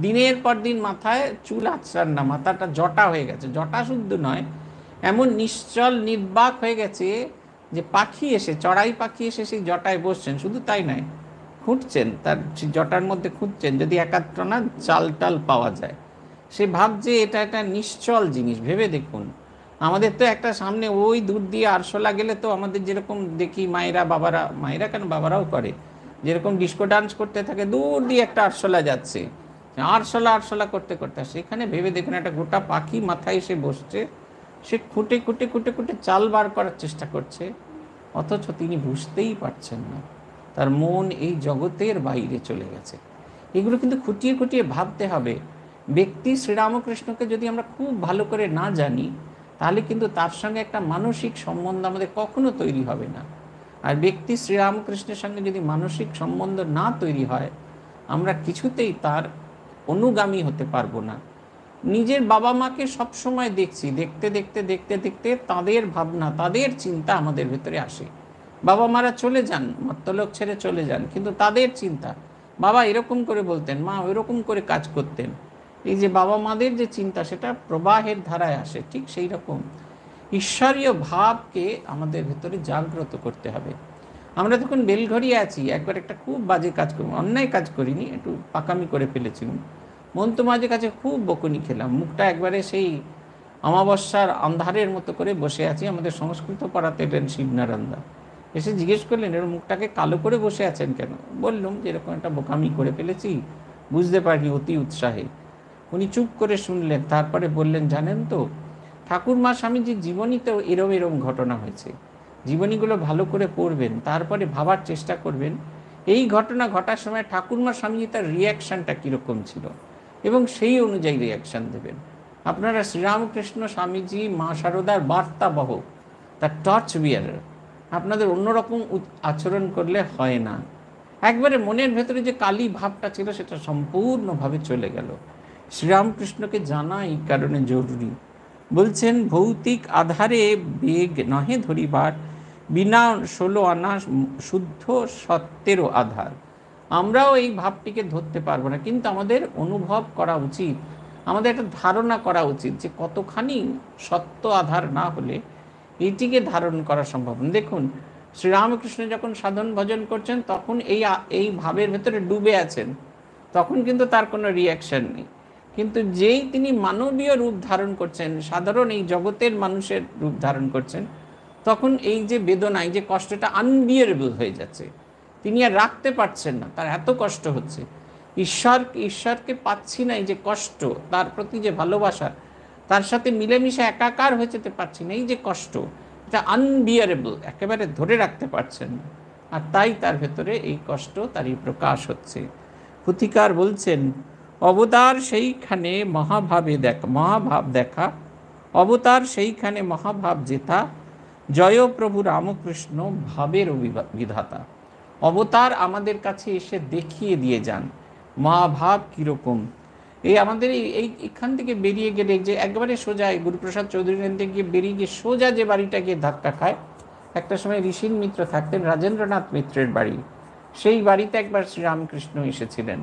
দিনের পর দিন মাথায় চুল আছড়ান না, মাথাটা জটা হয়ে গেছে। জটা শুদ্ধ নয়, এমন নিশ্চল নির্বাক হয়ে গেছে যে পাখি এসে, চড়াই পাখি এসে সেই জটায় বসছেন। শুধু তাই নয়, খুঁটছেন, তার জটার মধ্যে খুঁজছেন যদি একাত্রনা চাল টাল পাওয়া যায়। সে ভাবছে এটা একটা নিশ্চল জিনিস। ভেবে দেখুন, আমাদের তো একটা সামনে ওই দূর দিয়ে আরশোলা গেলে তো আমাদের যেরকম দেখি মায়েরা, বাবারা, মায়েরা কেন বাবারাও করে, যেরকম ডিস্কো ডান্স করতে থাকে, দূর দিয়ে একটা আরশোলা যাচ্ছে, আরশোলা আরশোলা করতে করতে, সেখানে ভেবে দেখুন একটা গোটা পাখি মাথায় এসে বসছে, সে খুঁটে খুঁটে খুঁটে খুঁটে চাল বার করার চেষ্টা করছে, অথচ তিনি বুঝতেই পারছেন না তার মন এই জগতের বাইরে চলে গেছে। এগুলো কিন্তু খুঁটিয়ে খুঁটিয়ে ভাবতে হবে। ব্যক্তি শ্রীরামকৃষ্ণকে যদি আমরা খুব ভালো করে না জানি, তাহলে কিন্তু তার সঙ্গে একটা মানসিক সম্বন্ধ আমাদের কখনো তৈরি হবে না। আর ব্যক্তি শ্রীরামকৃষ্ণের সঙ্গে যদি মানসিক সম্বন্ধ না তৈরি হয়, আমরা কিছুতেই তার অনুগামী হতে পারবো না। নিজের বাবা মাকে সবসময় দেখছি, দেখতে দেখতে দেখতে দেখতে তাদের ভাবনা, তাদের চিন্তা আমাদের ভেতরে আসে। বাবা মারা চলে যান, মর্তলোক ছেড়ে চলে যান, কিন্তু তাদের চিন্তা, বাবা এরকম করে বলতেন, মা ওইরকম করে কাজ করতেন, এই যে বাবা মাদের যে চিন্তা, সেটা প্রবাহের ধারায় আসে। ঠিক সেই রকম ঈশ্বরীয় ভাবকে আমাদের ভেতরে জাগ্রত করতে হবে। আমরা তখন বেলঘড়িয়ে আছি, একবার একটা খুব বাজে কাজ করি, অন্যায় কাজ করিনি, একটু পাকামি করে ফেলেছিলাম। মন্তু মাঝের কাছে খুব বকুনি খেলাম, মুখটা একবারে সেই অমাবস্যার আন্ধারের মতো করে বসে আছি। আমাদের সংস্কৃত পড়াতে এলেন শিবনারায়ণদা, এসে জিজ্ঞেস করলেন এর মুখটাকে কালো করে বসে আছেন কেন? বললাম যে এরকম একটা বোকামি করে ফেলেছি, বুঝতে পারিনি, অতি উৎসাহে। উনি চুপ করে শুনলেন, তারপরে বললেন, জানেন তো ঠাকুরমা স্বামীজির জীবনীতেও এরম এরম ঘটনা হয়েছে। জীবনীগুলো ভালো করে পড়বেন, তারপরে ভাবার চেষ্টা করবেন এই ঘটনা ঘটার সময় ঠাকুরমা স্বামীজি তার রিয়াকশানটা কীরকম ছিল, এবং সেই অনুযায়ী রিয়াকশান দেবেন। আপনারা শ্রীরামকৃষ্ণ স্বামীজি মা শারদার বার্তাবহ, তার টর্চ বিয়ারার, আপনাদের অন্যরকম আচরণ করলে হয় না। একবারে মনের ভেতরে যে কালী ভাবটা ছিল সেটা সম্পূর্ণভাবে চলে গেল। শ্রীরামকৃষ্ণকে জানা এই কারণে জরুরি। বলছেন, ভৌতিক আধারে বেগ নহে ধরিবার, বিনা 16 আনা শুদ্ধ সত্যেরও আধার। আমরাও এই ভাবটিকে ধরতে পারবো না, কিন্তু আমাদের অনুভব করা উচিত, আমাদের একটা ধারণা করা উচিত যে কতখানি সত্য আধার না হলে এইটিকে ধারণ করা সম্ভব না। দেখুন, শ্রীরামকৃষ্ণ যখন সাধন ভজন করছেন, তখন এই ভাবের ভেতরে ডুবে আছেন, তখন কিন্তু তার কোনো রিয়াকশান নেই। কিন্তু যেই তিনি মানবীয় রূপ ধারণ করছেন, সাধারণ এই জগতের মানুষের রূপ ধারণ করছেন, তখন এই যে বেদনা, এই যে কষ্টটা আনবিয়ারেবল হয়ে যাচ্ছে, তিনি আর রাখতে পারছেন না, তার এত কষ্ট হচ্ছে। ঈশ্বরকে পাচ্ছি না, এই যে কষ্ট, তার প্রতি যে ভালোবাসা, তার সাথে মিলেমিশে একাকার হয়ে যেতে পারছি না, এই যে কষ্ট, এটা আনবিয়ারেবল, একেবারে ধরে রাখতে পারছেন না। আর তাই তার ভেতরে এই কষ্ট, তারই প্রকাশ হচ্ছে। পুথিকার বলছেন, অবতার সেইখানে মহাভাব দেখা, অবতার সেইখানে মহাভাব জেতা, জয় প্রভু রামকৃষ্ণ ভাবের বিধাতা। অবতার আমাদের কাছে এসে দেখিয়ে দিয়ে যান মহাভাব কীরকম। এই আমাদের এইখান থেকে বেরিয়ে গেলে, যে একবারে সোজা গুরুপ্রসাদ চৌধুরীর থেকে বেরিয়ে গিয়ে সোজা যে বাড়িটা গিয়ে ধাক্কা খায়, একটা সময় ঋষিন মিত্র থাকতেন, রাজেন্দ্রনাথ মিত্রের বাড়ি, সেই বাড়িতে একবার শ্রীরামকৃষ্ণ এসেছিলেন।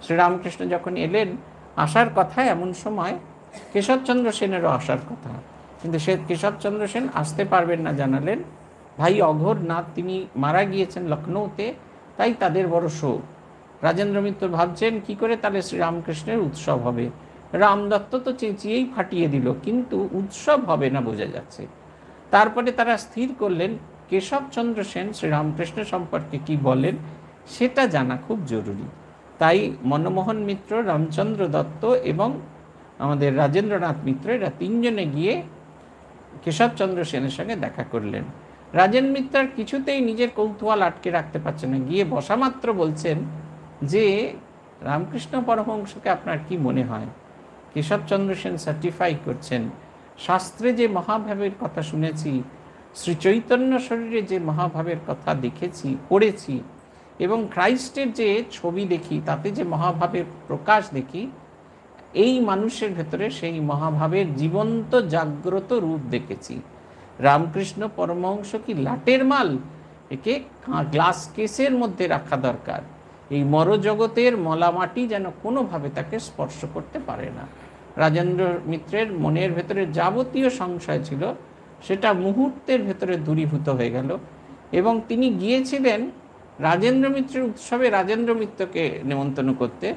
শ্রীরামকৃষ্ণ যখন এলেন, আসার কথা এমন সময় কেশবচন্দ্র সেনেরও আসার কথা, কিন্তু কেশবচন্দ্র সেন আসতে পারবেন না, জানালেন ভাই অঘোরনাথ তিনি মারা গিয়েছেন লখনৌতে, তাই তাদের বড় শোক। রাজেন্দ্র মিত্র ভাবছেন কি করে তাহলে শ্রীরামকৃষ্ণের উৎসব হবে। রামদত্ত তো চেঁচিয়েই ফাটিয়ে দিল, কিন্তু উৎসব হবে না বোঝা যাচ্ছে। তারপরে তারা স্থির করলেন কেশবচন্দ্র সেন শ্রীরামকৃষ্ণ সম্পর্কে কি বলেন সেটা জানা খুব জরুরি। তাই মনমোহন মিত্র, রামচন্দ্র দত্ত এবং আমাদের রাজেন্দ্রনাথ মিত্র এরা তিনজনে গিয়ে কেশবচন্দ্র সেনের সঙ্গে দেখা করলেন। রাজেন মিত্র কিছুতেই নিজের কৌতূহল আটকে রাখতে পারছেন না, গিয়ে বসা মাত্র বলছেন যে রামকৃষ্ণ পরমহংসকে আপনার কি মনে হয়? কেশবচন্দ্র সেন সার্টিফাই করছেন, শাস্ত্রে যে মহাভাবের কথা শুনেছি, শ্রী চৈতন্য শরীরে যে মহাভাবের কথা দেখেছি, পড়েছি, এবং খ্রাইস্টের যে ছবি দেখি তাতে যে মহাভাবের প্রকাশ দেখি, এই মানুষের ভেতরে সেই মহাভাবের জীবন্ত জাগ্রত রূপ দেখেছি। রামকৃষ্ণ পরমহংস কি লাটের মাল? একে গ্লাস কেসের মধ্যে রাখা দরকার। এই মরজগতের মলামাটি যেন কোনোভাবে তাকে স্পর্শ করতে পারে না। রাজেন্দ্র মিত্রের মনের ভেতরে যাবতীয় সংশয় ছিল সেটা মুহূর্তের ভেতরে দূরীভূত হয়ে গেল, এবং তিনি গিয়েছিলেন রাজেন্দ্র মিত্রের উৎসবে রাজেন্দ্র মিত্রকে নেমন্তন্ন করতে।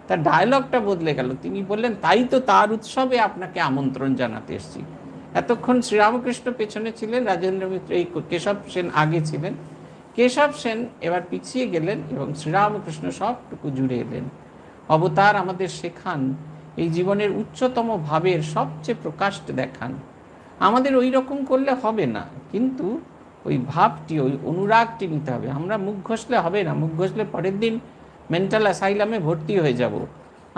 তার ডায়লগটা বদলে গেল, তিনি বললেন তাই তো তার উৎসবে আপনাকে আমন্ত্রণ জানাতে এসেছি। এতক্ষণ শ্রীরামকৃষ্ণ পেছনে ছিলেন, রাজেন্দ্র মিত্র এই কেশব সেন আগে ছিলেন। কেশব সেন এবার পিছিয়ে গেলেন এবং শ্রীরামকৃষ্ণ সবটুকু জুড়ে এলেন। অবতার আমাদের শেখান এই জীবনের উচ্চতম ভাবের সবচেয়ে প্রকাশটা দেখান। আমাদের ওই রকম করলে হবে না, কিন্তু ওই ভাবটি, ওই অনুরাগটি নিতে হবে। আমরা মুখ ঘষলে হবে না, মুখ ঘষলে পরের দিন মেন্টাল অ্যাসাইলামে ভর্তি হয়ে যাব।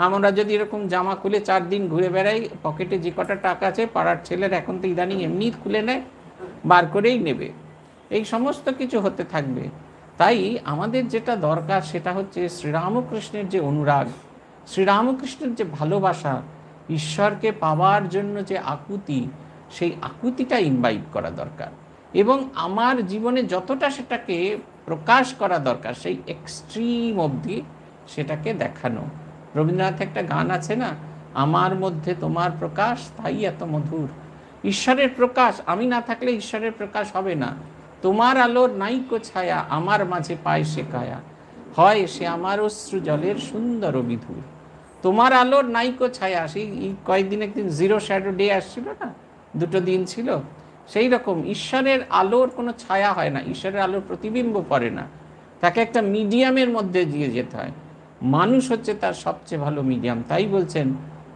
আমরা যদি এরকম জামা খুলে 4 দিন ঘুরে বেড়াই, পকেটে যে কটা টাকা আছে, পাড়ার ছেলের এখন তো ইদানিং এমনি খুলে নেয়, বার করেই নেবে, এই সমস্ত কিছু হতে থাকবে। তাই আমাদের যেটা দরকার সেটা হচ্ছে শ্রীরামকৃষ্ণের যে অনুরাগ, শ্রীরামকৃষ্ণের যে ভালোবাসা, ঈশ্বরকে পাওয়ার জন্য যে আকুতি, সেই আকুতিটা ইনভাইট করা দরকার, এবং আমার জীবনে যতটা সেটাকে প্রকাশ করা দরকার সেই এক্সট্রিম অবধি সেটাকে দেখানো। রবীন্দ্রনাথ একটা গান আছে না, আমার মধ্যে তোমার প্রকাশ তাই এত মধুর। ঈশ্বরের প্রকাশ, আমি না থাকলে ঈশ্বরের প্রকাশ হবে না। তোমার আলোর নাইকো ছায়া, আমার মাঝে পায় সে কায়া, হয় সে আমার অশ্রু জলের সুন্দর বিধুর। তোমার আলোর নাইকো ছায়া, সেই কয়েকদিন একদিন জিরো শ্যাডো ডে আসছিল না, 2 দিন ছিল, সেই রকম ঈশ্বরের আলোর কোনো ছায়া হয় না, ঈশ্বরের আলোর প্রতিবিম্ব পড়ে না, তাকে একটা মিডিয়ামের মধ্যে দিয়ে যেতে হয়। মানুষ হচ্ছে তার সবচেয়ে ভালো মিডিয়াম। তাই বলছেন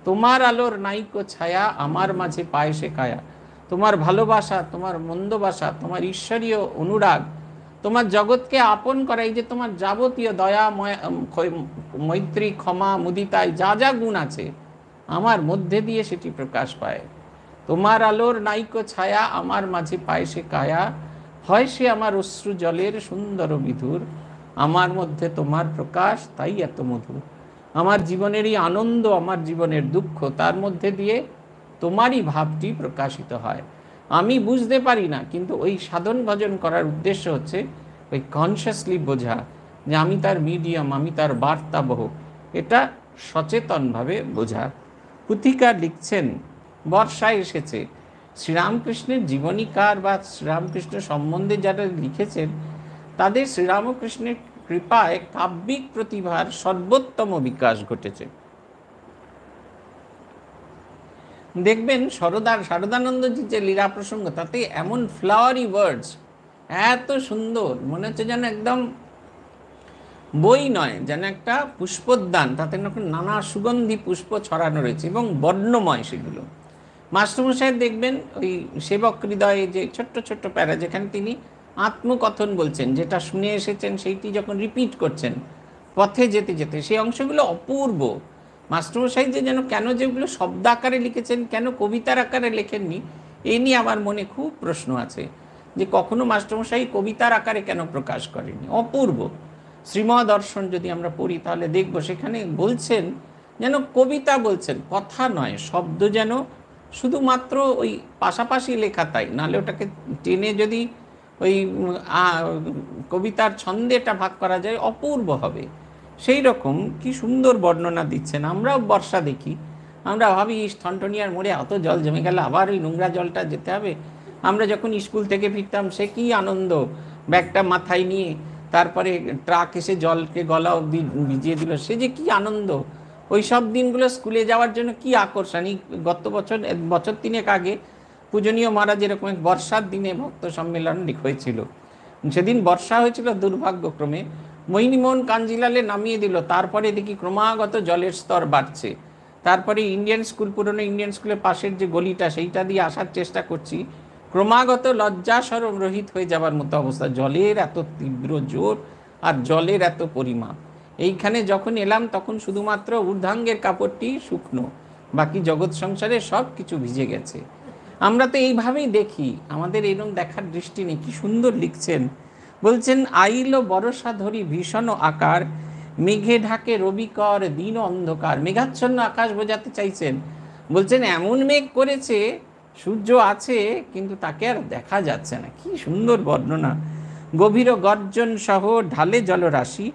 তোমার আলোর নাইকো ছায়া, আমার মাঝে পায় সে কায়া। তোমার ভালোবাসা, তোমার মন্দবাসা, তোমার ঈশ্বরীয় অনুরাগ, তোমার জগৎকে আপন করা, এই যে তোমার যাবতীয় দয়া, মৈত্রী, ক্ষমা, মুদিতায় যা যা গুণ আছে, আমার মধ্যে দিয়ে সেটি প্রকাশ পায়। তোমার আলোর নাইকো ছায়া, আমার মাঝে পায় সে কায়া, হয় সে আমার অশ্রু জলের সুন্দর বিধুর। আমার মধ্যে তোমার প্রকাশ তাই এত মধুর। আমার জীবনেরই আনন্দ, আমার জীবনের দুঃখ, তার মধ্যে দিয়ে তোমারই ভাবটি প্রকাশিত হয়। আমি বুঝতে পারি না, কিন্তু ওই সাধন ভজন করার উদ্দেশ্য হচ্ছে ওই কনসিয়াসলি বোঝা যে আমি তার মিডিয়াম, আমি তার বার্তাবহ, এটা সচেতনভাবে বোঝা। পুথিকার লিখছেন বর্ষা এসেছে, শ্রীরামকৃষ্ণের জীবনীকার বা শ্রীরামকৃষ্ণ সম্বন্ধে যারা লিখেছেন তাদের শ্রীরামকৃষ্ণের কৃপায় কাব্যিক প্রতিভার সর্বোত্তম বিকাশ ঘটেছে। দেখবেন শারদানন্দজি যে লীলা প্রসঙ্গ, তাতে এমন ফ্লাওয়ারি ওয়ার্ডস, এত সুন্দর, মনে হচ্ছে যেন একদম বই নয়, যেন একটা পুষ্পোদ্যান, তাতে নানা সুগন্ধি পুষ্প ছড়ানো রয়েছে এবং বর্ণময় সেগুলো। মাস্টারমশাই দেখবেন ওই সেবক হৃদয়ে যে ছোট্ট ছোট্ট প্যারা, যেখানে তিনি আত্মকথন বলছেন, যেটা শুনে এসেছেন সেইটি যখন রিপিট করছেন পথে যেতে যেতে, সেই অংশগুলো অপূর্ব। মাস্টারমশাই যে যেন কেন যেগুলো শব্দ আকারে লিখেছেন, কেন কবিতার আকারে লেখেননি, এই নিয়ে আমার মনে খুব প্রশ্ন আছে, যে কখনো মাস্টারমশাই কবিতার আকারে কেন প্রকাশ করেনি। অপূর্ব। শ্রীমদর্শন যদি আমরা পড়ি তাহলে দেখব সেখানে বলছেন যেন কবিতা বলছেন, কথা নয়, শব্দ যেন শুধুমাত্র ওই পাশাপাশি লেখা, তাই নাহলে ওটাকে টেনে যদি ওই কবিতার ছন্দেটা ভাগ করা যায় অপূর্ব হবে। সেই রকম কি সুন্দর বর্ণনা দিচ্ছেন। আমরাও বর্ষা দেখি, আমরা ভাবি ঠনঠনিয়ার মোড়ে অত জল জমে গেলে আবার ওই নোংরা জলটা যেতে হবে। আমরা যখন স্কুল থেকে ফিরতাম সে কি আনন্দ, ব্যাগটা মাথায় নিয়ে তারপরে ট্রাক এসে জলকে গলা অবধি ভিজিয়ে দিল, সে যে কি আনন্দ। ওই সব দিনগুলো স্কুলে যাওয়ার জন্য কি আকর্ষণ। এই গত বছর বছর তিনেক আগে পূজনীয় মহারাজ এরকম এক বর্ষার দিনে ভক্ত সম্মেলন হয়েছিল। সেদিন বর্ষা হয়েছিল দুর্ভাগ্যক্রমে, মোহিনীমোহন কাঞ্জিলালে নামিয়ে দিল। তারপরে দেখি ক্রমাগত জলের স্তর বাড়ছে। তারপরে ইন্ডিয়ান স্কুল, পুরনো ইন্ডিয়ান স্কুলের পাশের যে গলিটা, সেইটা দিয়ে আসার চেষ্টা করছি, ক্রমাগত লজ্জা সরম রহিত হয়ে যাবার মতো অবস্থা। জলের এত তীব্র জোর আর জলের এত পরিমাপ। এইখানে যখন এলাম তখন শুধুমাত্র ঊর্ধ্বাঙ্গের কাপড়টি শুকনো, বাকি জগৎ সংসারে সব কিছু ভিজে গেছে। আমরা তো এইভাবেই দেখি, আমাদের এরকম দেখার দৃষ্টি নেই। কি সুন্দর লিখছেন, বলছেন আইল বরষা ধরি ভীষণ আকার, মেঘে ঢাকে রবিকর দিন অন্ধকার। মেঘাচ্ছন্ন আকাশ বোঝাতে চাইছেন, বলছেন এমন মেঘ করেছে, সূর্য আছে কিন্তু তাকে আর দেখা যাচ্ছে না। কি সুন্দর বর্ণনা। গভীর গর্জন সহ ঢালে জলরাশি,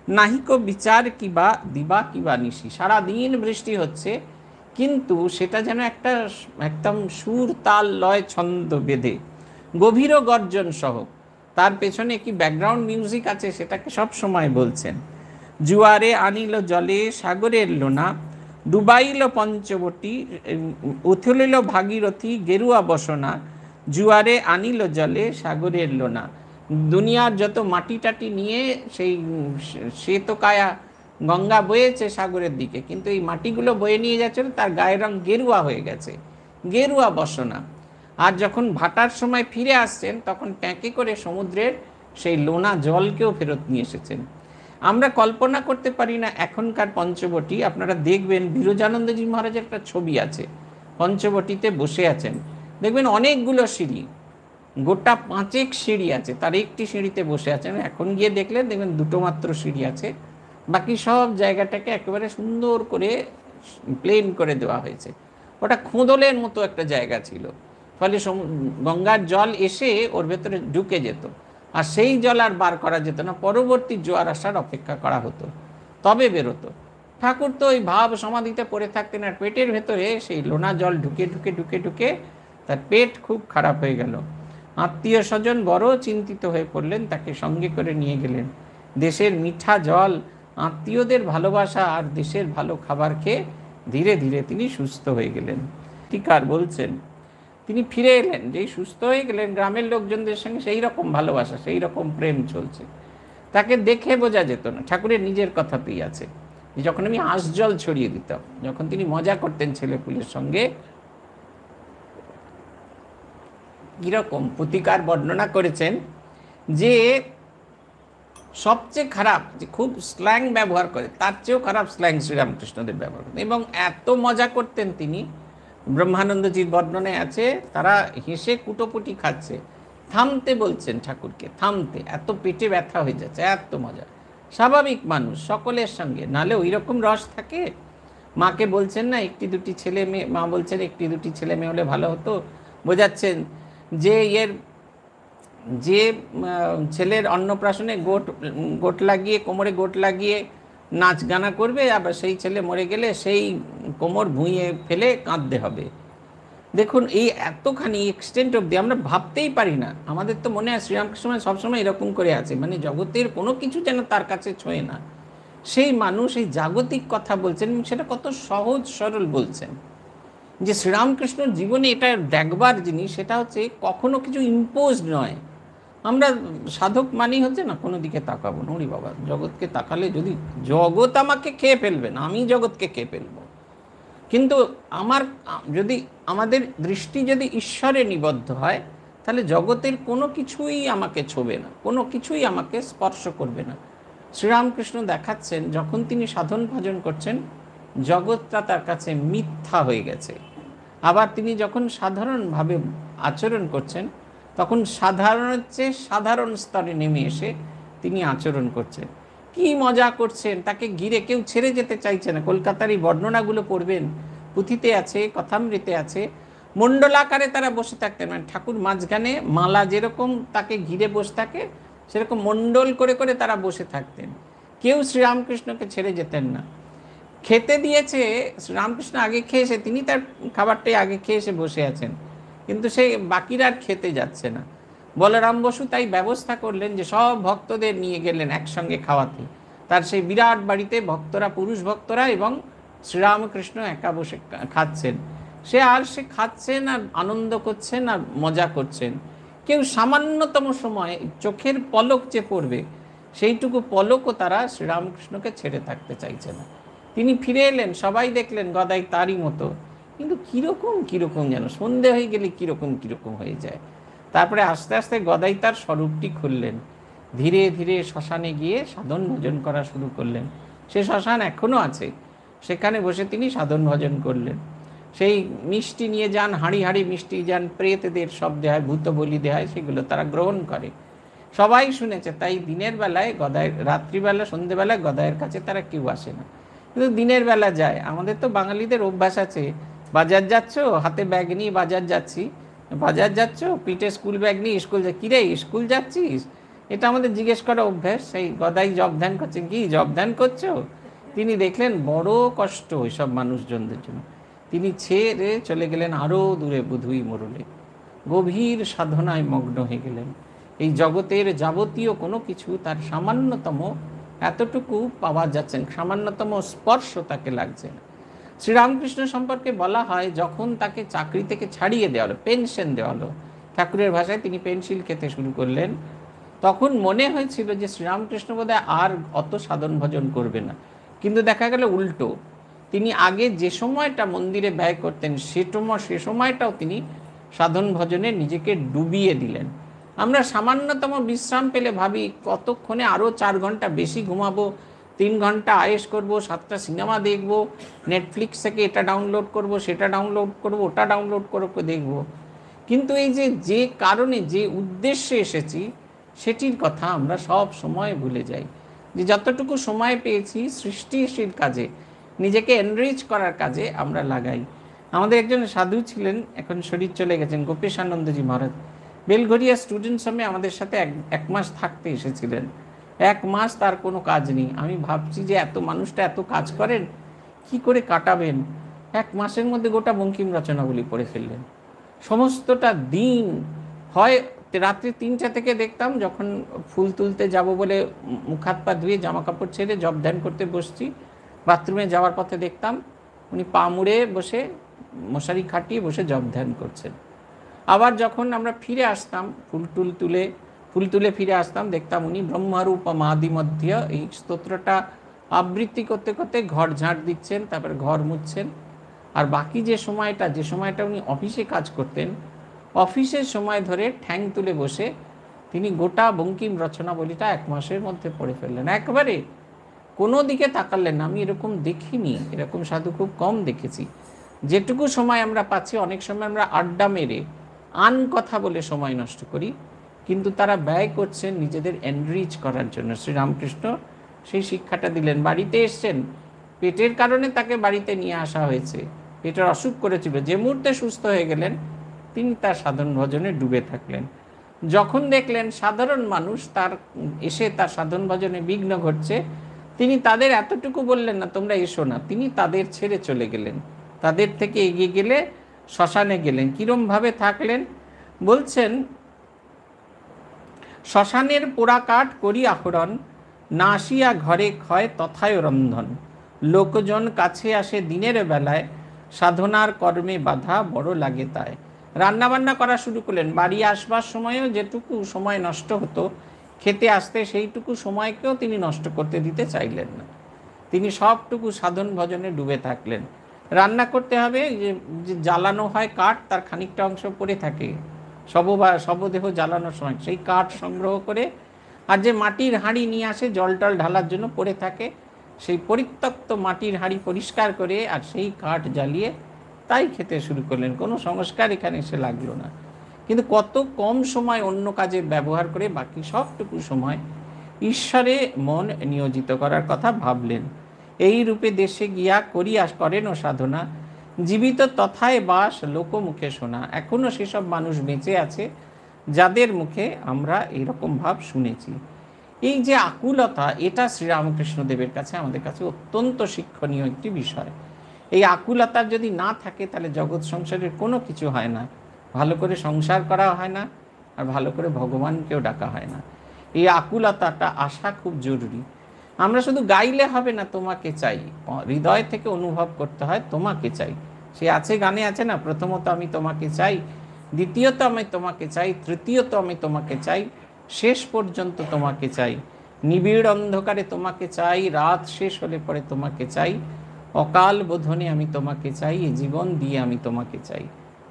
নাহিক বিচার কিবা দিবা কিবা নিশি। সারাদিন বৃষ্টি হচ্ছে, কিন্তু সেটা যেন একটা একদম সুর তাল লয় ছন্দ বেঁধে। গভীর গর্জন সহ, তার পেছনে কি ব্যাকগ্রাউন্ড মিউজিক আছে সেটাকে সব সময় বলছেন। জুয়ারে আনিল জলে সাগরের লোনা, ডুবাইল পঞ্চবটী উথলিল ভাগীরথী গেরুয়া বসনা। জুয়ারে আনিল জলে সাগরের লোনা। দুনিয়ার যত মাটি টাটি নিয়ে সেই শ্বেতকায়া গঙ্গা বয়েছে সাগরের দিকে, কিন্তু এই মাটিগুলো বয়ে নিয়ে যাচ্ছিল, তার গায়ের রং গেরুয়া হয়ে গেছে, গেরুয়া বসনা। আর যখন ভাটার সময় ফিরে আসছেন তখন ট্যাঁকে করে সমুদ্রের সেই লোনা জলকেও ফেরত নিয়ে এসেছেন। আমরা কল্পনা করতে পারি না এখনকার পঞ্চবটী। আপনারা দেখবেন বিরজানন্দজি মহারাজের একটা ছবি আছে, পঞ্চবটিতে বসে আছেন, দেখবেন অনেকগুলো সিঁড়ি, গোটা 5 সিঁড়ি আছে, তার একটি সিঁড়িতে বসে আছেন। এখন গিয়ে দেখলে দেখবেন 2 মাত্র সিঁড়ি আছে, বাকি সব জায়গাটাকে একেবারে সুন্দর করে প্লেন করে দেওয়া হয়েছে। ওটা খোঁদলের মতো একটা জায়গা ছিল, ফলে গঙ্গার জল এসে ওর ভেতরে ঢুকে যেত, আর সেই জল আর বার করা যেত না, পরবর্তী জোয়ার আসার অপেক্ষা করা হতো, তবে বেরোতো। ঠাকুর তো ওই ভাব সমাধিতে পড়ে থাকতেন, আর পেটের ভেতরে সেই লোনা জল ঢুকে ঢুকে ঢুকে ঢুকে তার পেট খুব খারাপ হয়ে গেল। আত্মীয় স্বজন বড় চিন্তিত হয়ে পড়লেন, তাকে সঙ্গে করে নিয়ে গেলেন। দেশের মিঠা জল, আত্মীয়দের ভালোবাসা আর দেশের ভালো খাবার খেয়ে ধীরে ধীরে তিনি সুস্থ হয়ে গেলেন। টিকার বলছেন তিনি ফিরে এলেন, যেই সুস্থ হয়ে গেলেন গ্রামের লোকজনদের সঙ্গে সেই রকম ভালোবাসা, সেই রকম প্রেম চলছে। তাকে দেখে বোঝা যেত না। ঠাকুরের নিজের কথাতেই আছে, যখন আমি আঁশজল ছড়িয়ে দিতাম, যখন তিনি মজা করতেন ছেলেপুলের সঙ্গে, কীরকম প্রতিকার বর্ণনা করেছেন যে সবচেয়ে খারাপ, যে খুব স্ল্যাং ব্যবহার করে, তার চেয়েও খারাপ স্ল্যাং শ্রীরামকৃষ্ণদেব ব্যবহার করতেন, এবং এত মজা করতেন তিনি। ব্রহ্মানন্দজির বর্ণনায় আছে, তারা হেসে কুটোপুটি খাচ্ছে, থামতে বলছেন ঠাকুরকে, থামতে, এত পেটে ব্যথা হয়ে যাচ্ছে, এত মজা। স্বাভাবিক মানুষ, সকলের সঙ্গে, নালে ওই রকম রস থাকে। মাকে বলছেন না একটি দুটি ছেলে মেয়ে, মা বলছেন একটি দুটি ছেলে মেয়ে হলে ভালো হতো, বোঝাচ্ছেন যে ছেলের অন্নপ্রাশনে গোট লাগিয়ে, কোমরে গোট লাগিয়ে নাচ গানা করবে, আবার সেই ছেলে মরে গেলে সেই কোমর ভুঁইয়ে ফেলে কাঁদতে হবে। দেখুন এই এতখানি এক্সটেন্ট অবধি আমরা ভাবতেই পারি না। আমাদের তো মনে হয় শ্রীরামকৃষ্ণ সবসময় এরকম করে আছে, মানে জগতের কোনো কিছু যেন তার কাছে ছোঁয় না। সেই মানুষ এই জাগতিক কথা বলছেন, সেটা কত সহজ সরল বলছেন, যে শ্রীরামকৃষ্ণর জীবনে এটা দেখবার জিনিস, সেটা হচ্ছে কখনো কিছু ইম্পোজড নয়। আমরা সাধক মানেই হচ্ছে না কোনো দিকে তাকাবো না, ওরে বাবা জগৎকে তাকালে যদি জগৎ আমাকে খেয়ে ফেলবে না, আমি জগৎকে খেয়ে ফেলবো। কিন্তু আমাদের দৃষ্টি যদি ঈশ্বরে নিবদ্ধ হয়, তাহলে জগতের কোনো কিছুই আমাকে ছোবে না, কোনো কিছুই আমাকে স্পর্শ করবে না। শ্রীরামকৃষ্ণ দেখাচ্ছেন যখন তিনি সাধন ভজন করছেন, জগৎটা তার কাছে মিথ্যা হয়ে গেছে। আবার তিনি যখন সাধারণভাবে আচরণ করছেন, তখন সাধারণের চেয়ে সাধারণ স্তরে নেমে এসে তিনি আচরণ করছেন। কি মজা করছেন, তাকে ঘিরে কেউ ছেড়ে যেতে চাইছে না। কলকাতার এই বর্ণনাগুলো পড়বেন, পুঁথিতে আছে, কথামৃতে আছে। মণ্ডলাকারে তারা বসে থাকতেন, মানে ঠাকুর মাঝখানে মালা যেরকম তাকে ঘিরে বসে থাকে, সেরকম মণ্ডল করে করে তারা বসে থাকতেন। কেউ শ্রীরামকৃষ্ণকে ছেড়ে যেতেন না। খেতে দিয়েছে, শ্রীরামকৃষ্ণ আগে খেয়ে এসে, তিনি তার খাবারটাই আগে খেয়ে এসে বসে আছেন, কিন্তু সে বাকিরা আর খেতে যাচ্ছে না। বলরাম বসু তাই ব্যবস্থা করলেন যে সব ভক্তদের নিয়ে গেলেন একসঙ্গে খাওয়াতে। তার সেই বিরাট বাড়িতে ভক্তরা, পুরুষ ভক্তরা এবং শ্রীরামকৃষ্ণ একা বসে খাচ্ছেন। সে খাচ্ছেন আর আনন্দ করছেন আর মজা করছেন। কেউ সামান্যতম সময় চোখের পলক যে পড়বে সেইটুকু পলকও তারা শ্রীরামকৃষ্ণকে ছেড়ে থাকতে চাইছে না। তিনি ফিরে এলেন, সবাই দেখলেন গদাই তারই মতো, কিন্তু কীরকম যেন সন্ধে হয়ে গেলে কীরকম হয়ে যায়। তারপরে আস্তে আস্তে গদাই তার স্বরূপটি খুললেন, ধীরে ধীরে শ্মশানে গিয়ে সাধন ভজন করা শুরু করলেন। সে শ্মশান এখনও আছে, সেখানে বসে তিনি সাধন ভজন করলেন। সেই মিষ্টি নিয়ে যান, হাঁড়ি হাঁড়ি মিষ্টি যান, প্রেতদের সব দেয়, ভূত বলি দেয়, সেগুলো তারা গ্রহণ করে। সবাই শুনেছে, তাই দিনের বেলায় গদায়, রাত্রিবেলা সন্ধেবেলায় গদায়ের কাছে তারা কেউ আসে না, কিন্তু দিনের বেলা যায়। আমাদের তো বাঙালিদের অভ্যাস আছে, বাজার যাচ্ছ, হাতে ব্যাগ নিয়ে বাজার যাচ্ছি, বাজার যাচ্ছ, পিঠে স্কুল ব্যাগ নিয়ে স্কুল যা, কিরে স্কুল যাচ্ছিস, এটা আমাদের জিজ্ঞেস করা অভ্যাস। সেই গদাই জব ধ্যান করছেন, কি জব ধ্যান করছো? তিনি দেখলেন বড় কষ্ট ওইসব মানুষজনদের জন্য, তিনি ছেড়ে চলে গেলেন আরও দূরে বুধুই মোড়লে, গভীর সাধনায় মগ্ন হয়ে গেলেন। এই জগতের যাবতীয় কোনো কিছু তার সামান্যতম এতটুকু পাওয়া যাচ্ছেন, সামান্যতম স্পর্শ তাকে লাগছে না। শ্রীরামকৃষ্ণ সম্পর্কে বলা হয়, যখন তাকে চাকরি থেকে ছাড়িয়ে দেওয়া হলো, পেনশন দেওয়া হলো, ঠাকুরের ভাষায় তিনি পেনশিল খেতে শুরু করলেন, তখন মনে হয়েছিল যে শ্রীরামকৃষ্ণ বোধহয় আর অত সাধন ভজন করবে না। কিন্তু দেখা গেল উল্টো, তিনি আগে যে সময়টা মন্দিরে ব্যয় করতেন সে সময়টাও তিনি সাধন ভজনে নিজেকে ডুবিয়ে দিলেন। আমরা সামান্যতম বিশ্রাম পেলে ভাবি কতক্ষণে আরও 4 ঘন্টা বেশি ঘুমাবো, 3 ঘন্টা আয়েশ করব, 7টা সিনেমা দেখব, নেটফ্লিক্স থেকে এটা ডাউনলোড করব, সেটা ডাউনলোড করব, ওটা ডাউনলোড করে দেখব। কিন্তু এই যে কারণে, যে উদ্দেশ্যে এসেছি সেটির কথা আমরা সব সময় ভুলে যাই। যে যতটুকু সময় পেয়েছি সৃষ্টিশীল কাজে, নিজেকে এনরিচ করার কাজে আমরা লাগাই। আমাদের একজন সাধু ছিলেন, এখন শরীর চলে গেছেন, গোপেশানন্দজি মহারাজ। বেলঘরিয়া স্টুডেন্টস হোমে আমাদের সাথে এক মাস থাকতে এসেছিলেন। 1 মাস তার কোনো কাজ নেই। আমি ভাবছি যে এত মানুষটা এত কাজ করেন, কি করে কাটাবেন? 1 মাসের মধ্যে গোটা বঙ্কিম রচনাগুলি পড়ে ফেললেন। সমস্তটা দিন হয় রাত্রি 3টা থেকে দেখতাম, যখন ফুল তুলতে যাব বলে মুখ হাত পা ধুয়ে জামা কাপড় ছেড়ে জব ধ্যান করতে বসছি, বাথরুমে যাওয়ার পথে দেখতাম উনি পা মুড়ে বসে, মশারি খাটিয়ে বসে জব ধ্যান করছেন। আবার যখন আমরা ফিরে আসতাম, ফুল তুলে ফিরে আসতাম, দেখতাম উনি ব্রহ্মরূপ মাদিমধ্য এই স্তোত্রটা আবৃত্তি করতে করতে ঘর ঝাঁট দিচ্ছেন, তারপরে ঘর মুছছেন। আর বাকি যে সময়টা উনি অফিসে কাজ করতেন, অফিসের সময় ধরে ঠ্যাং তুলে বসে তিনি গোটা বঙ্কিম রচনাবলীটা 1 মাসের মধ্যে পড়ে ফেললেন, একবারে কোনো দিকে তাকালেন না। আমি এরকম দেখিনি, এরকম সাধু খুব কম দেখেছি। যেটুকু সময় আমরা পাচ্ছি, অনেক সময় আমরা আড্ডা মেরে কথা বলে সময় নষ্ট করি, কিন্তু তারা ব্যয় করছেন নিজেদের এনরিচ করার জন্য। শ্রীরামকৃষ্ণ সেই শিক্ষাটা দিলেন। বাড়িতে এসছেন, পেটের কারণে তাকে বাড়িতে নিয়ে আসা হয়েছে, পেটের অসুখ করেছিল, যে মুহূর্তে সুস্থ হয়ে গেলেন তিনি তার সাধন ভজনে ডুবে থাকলেন। যখন দেখলেন সাধারণ মানুষ তার সাধন ভজনে বিঘ্ন ঘটছে, তিনি তাদের এতটুকু বললেন না তোমরা এসো না, তিনি তাদের ছেড়ে চলে গেলেন, তাদের থেকে এগিয়ে গেলে শ্মশানে গেলেন। কীরমভাবে থাকলেন বলছেন, শ্মশানের পোড়া কাঠ করি আহরণ, না আসিয়া ঘরে ক্ষয় তথায় রন্ধন, লোকজন কাছে আসে দিনের বেলায়, সাধনার কর্মে বাধা বড় লাগে তাই। রান্নাবান্না করা শুরু করলেন। বাড়ি আসবার সময়ও যেটুকু সময় নষ্ট হতো খেতে আসতে, সেইটুকু সময়কেও তিনি নষ্ট করতে দিতে চাইলেন না। তিনি সবটুকু সাধন ভজনে ডুবে থাকলেন। রান্না করতে হবে, যে জ্বালানো হয় কাঠ, তার খানিকটা অংশ পড়ে থাকে শবদেহ জ্বালানোর সময়, সেই কাঠ সংগ্রহ করে, আর যে মাটির হাঁড়ি নিয়ে আসে জল টল ঢালার জন্য পড়ে থাকে, সেই পরিত্যক্ত মাটির হাঁড়ি পরিষ্কার করে আর সেই কাঠ জ্বালিয়ে তাই খেতে শুরু করলেন। কোনো সংস্কার এখানে এসে লাগলো না। কিন্তু কত কম সময় অন্য কাজে ব্যবহার করে বাকি সবটুকু সময় ঈশ্বরে মন নিয়োজিত করার কথা ভাবলেন। এই রূপে দেশে গিয়া করেন ও সাধনা, জীবিত তথায় বাস লোকমুখে শোনা। এখনও সেসব মানুষ বেঁচে আছে যাদের মুখে আমরা এইরকম ভাব শুনেছি। এই যে আকুলতা, এটা শ্রীরামকৃষ্ণদেবের কাছে, আমাদের কাছে অত্যন্ত শিক্ষণীয় একটি বিষয়। এই আকুলতার যদি না থাকে তাহলে জগৎ সংসারের কোনো কিছু হয় না, ভালো করে সংসার করা হয় না, আর ভালো করে ভগবানকেও ডাকা হয় না। এই আকুলতাটা আসা খুব জরুরি। আমরা শুধু গাইলে হবে না তোমাকে চাই, হৃদয় থেকে অনুভব করতে হয় তোমাকে চাই। সে আছে, গানে আছে না, প্রথমত আমি তোমাকে চাই, দ্বিতীয়ত আমি তোমাকে চাই, তৃতীয়ত আমি তোমাকে চাই, শেষ পর্যন্ত তোমাকে চাই। নিবিড় অন্ধকারে তোমাকে চাই, রাত শেষ হলে পরে তোমাকে চাই, অকাল বোধনে আমি তোমাকে চাই, এই জীবন দিয়ে আমি তোমাকে চাই।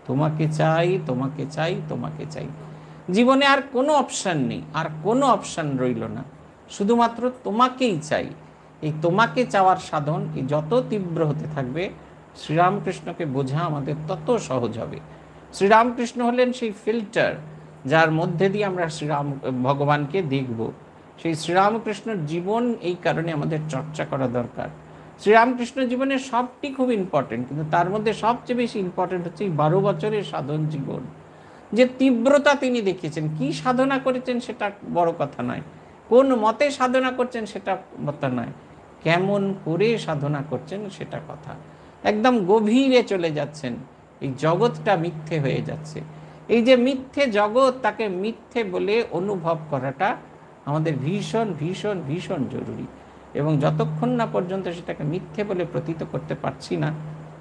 তোমাকে চাই, তোমাকে চাই, তোমাকে চাই। জীবনে আর কোনো অপশান নেই, আর কোনো অপশান রইল না, শুধুমাত্র তোমাকেই চাই। এই তোমাকে চাওয়ার সাধন এই যত তীব্র হতে থাকবে, শ্রীরামকৃষ্ণকে বোঝা আমাদের তত সহজ হবে। শ্রীরামকৃষ্ণ হলেন সেই ফিল্টার যার মধ্যে দিয়ে আমরা ভগবানকে দেখব। সেই শ্রীরামকৃষ্ণর জীবন এই কারণে আমাদের চর্চা করা দরকার। শ্রীরামকৃষ্ণ জীবনের সবটি খুব ইম্পর্টেন্ট, কিন্তু তার মধ্যে সবচেয়ে বেশি ইম্পর্টেন্ট হচ্ছে এই 12 বছরের সাধন জীবন। যে তীব্রতা তিনি দেখিয়েছেন, কি সাধনা করেছেন সেটা বড় কথা নয়, কোন মতে সাধনা করছেন সেটা কথা নয়, কেমন করে সাধনা করছেন সেটা কথা। একদম গভীরে চলে যাচ্ছেন, এই জগৎটা মিথ্যে হয়ে যাচ্ছে। এই যে মিথ্যে জগৎ, তাকে মিথ্যে বলে অনুভব করাটা আমাদের ভীষণ ভীষণ ভীষণ জরুরি। এবং যতক্ষণ না পর্যন্ত সেটাকে মিথ্যে বলে প্রতীত করতে পারছি না,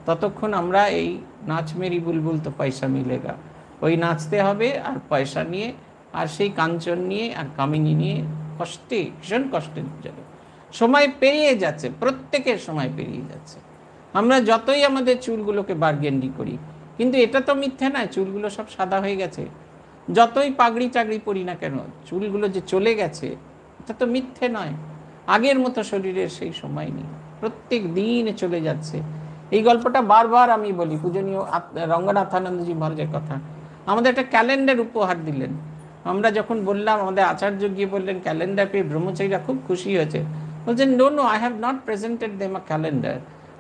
ততক্ষণ আমরা এই নাচ মেরি বুলবুল তো পয়সা মিলেগা, ওই নাচতে হবে আর পয়সা নিয়ে, আর সেই কাঞ্চন নিয়ে আর কামিনী নিয়ে কষ্টে, ভীষণ কষ্টের জন্য সময় পেরিয়ে যাচ্ছে, প্রত্যেকের সময় পেরিয়ে যাচ্ছে। আমরা যতই আমাদের চুলগুলোকে বার্গেন্ডি করি, কিন্তু এটা তো মিথ্যে নয়, চুলগুলো সব সাদা হয়ে গেছে। যতই পাগড়ি টাগড়ি পরি না কেন, চুলগুলো যে চলে গেছে এটা তো মিথ্যে নয়। আগের মতো শরীরের সেই সময় নেই, প্রত্যেক দিন চলে যাচ্ছে। এই গল্পটা বারবার আমি বলি, পূজনীয় রঙ্গনাথানন্দজি মহারাজের কথা। আমাদের একটা ক্যালেন্ডার উপহার দিলেন। আমরা যখন বললাম, আমাদের আচার্য গিয়ে বললেন ক্যালেন্ডার পেয়ে ব্রহ্মচারীরা খুব খুশি হয়েছে। বলছেন, no no, I have not presented them a calendar,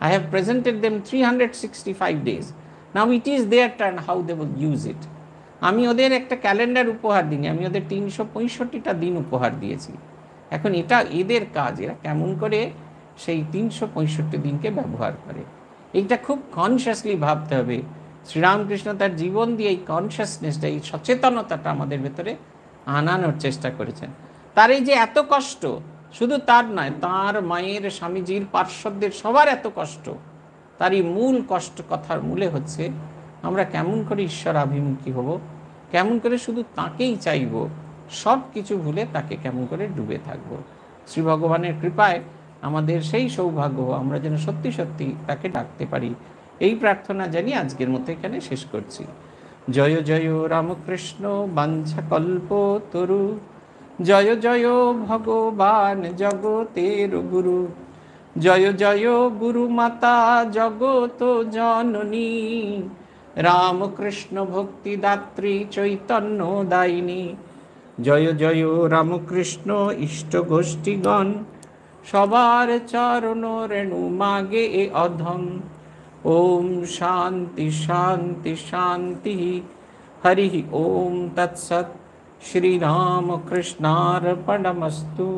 I have presented them 365 days. Now it is their turn how they will use it. আমি ওদের একটা ক্যালেন্ডার উপহার দিইনি, আমি ওদের 365টা দিন উপহার দিয়েছি। এখন এটা এদের কাজ, এরা কেমন করে সেই 365 দিনকে ব্যবহার করে, এইটা খুব কনসিয়াসলি ভাবতে হবে। শ্রীরামকৃষ্ণ তার জীবন দিয়ে এই কনসিয়াসনেসটা, এই সচেতনতাটা আমাদের ভেতরে আনানোর চেষ্টা করেছেন। তার এই যে এত কষ্ট, শুধু তার নয়, তার মায়ের, স্বামীজির, পার্শ্বদের সবার এত কষ্ট, তারই মূল কষ্ট কথার মূলে হচ্ছে আমরা কেমন করে ঈশ্বরাভিমুখী হব, কেমন করে শুধু তাকেই চাইব, সব কিছু ভুলে তাকে কেমন করে ডুবে থাকব। শ্রী ভগবানের কৃপায় আমাদের সেই সৌভাগ্য, আমরা যেন সত্যি সত্যি তাকে ডাকতে পারি, এই প্রার্থনা জানিয়ে আজকের মতো এখানে শেষ করছি। জয় জয় রামকৃষ্ণ বাঞ্ছা কল্প তরু, জয় জয় ভগবান জগতের গুরু, জয় জয় গুরু মাতা জগত জননী, রামকৃষ্ণ ভক্তিদাত্রী চৈতন্য দায়িনী। জয় জয় রামকৃষ্ণ ইষ্ট গোষ্ঠীগণ, সবার চরণ রেণু মাগে এ অধম। ওম শান্তি শান্তি শান্তি, হরি ওম তৎসৎ। श्री राम कृष्णार्पणमस्तु।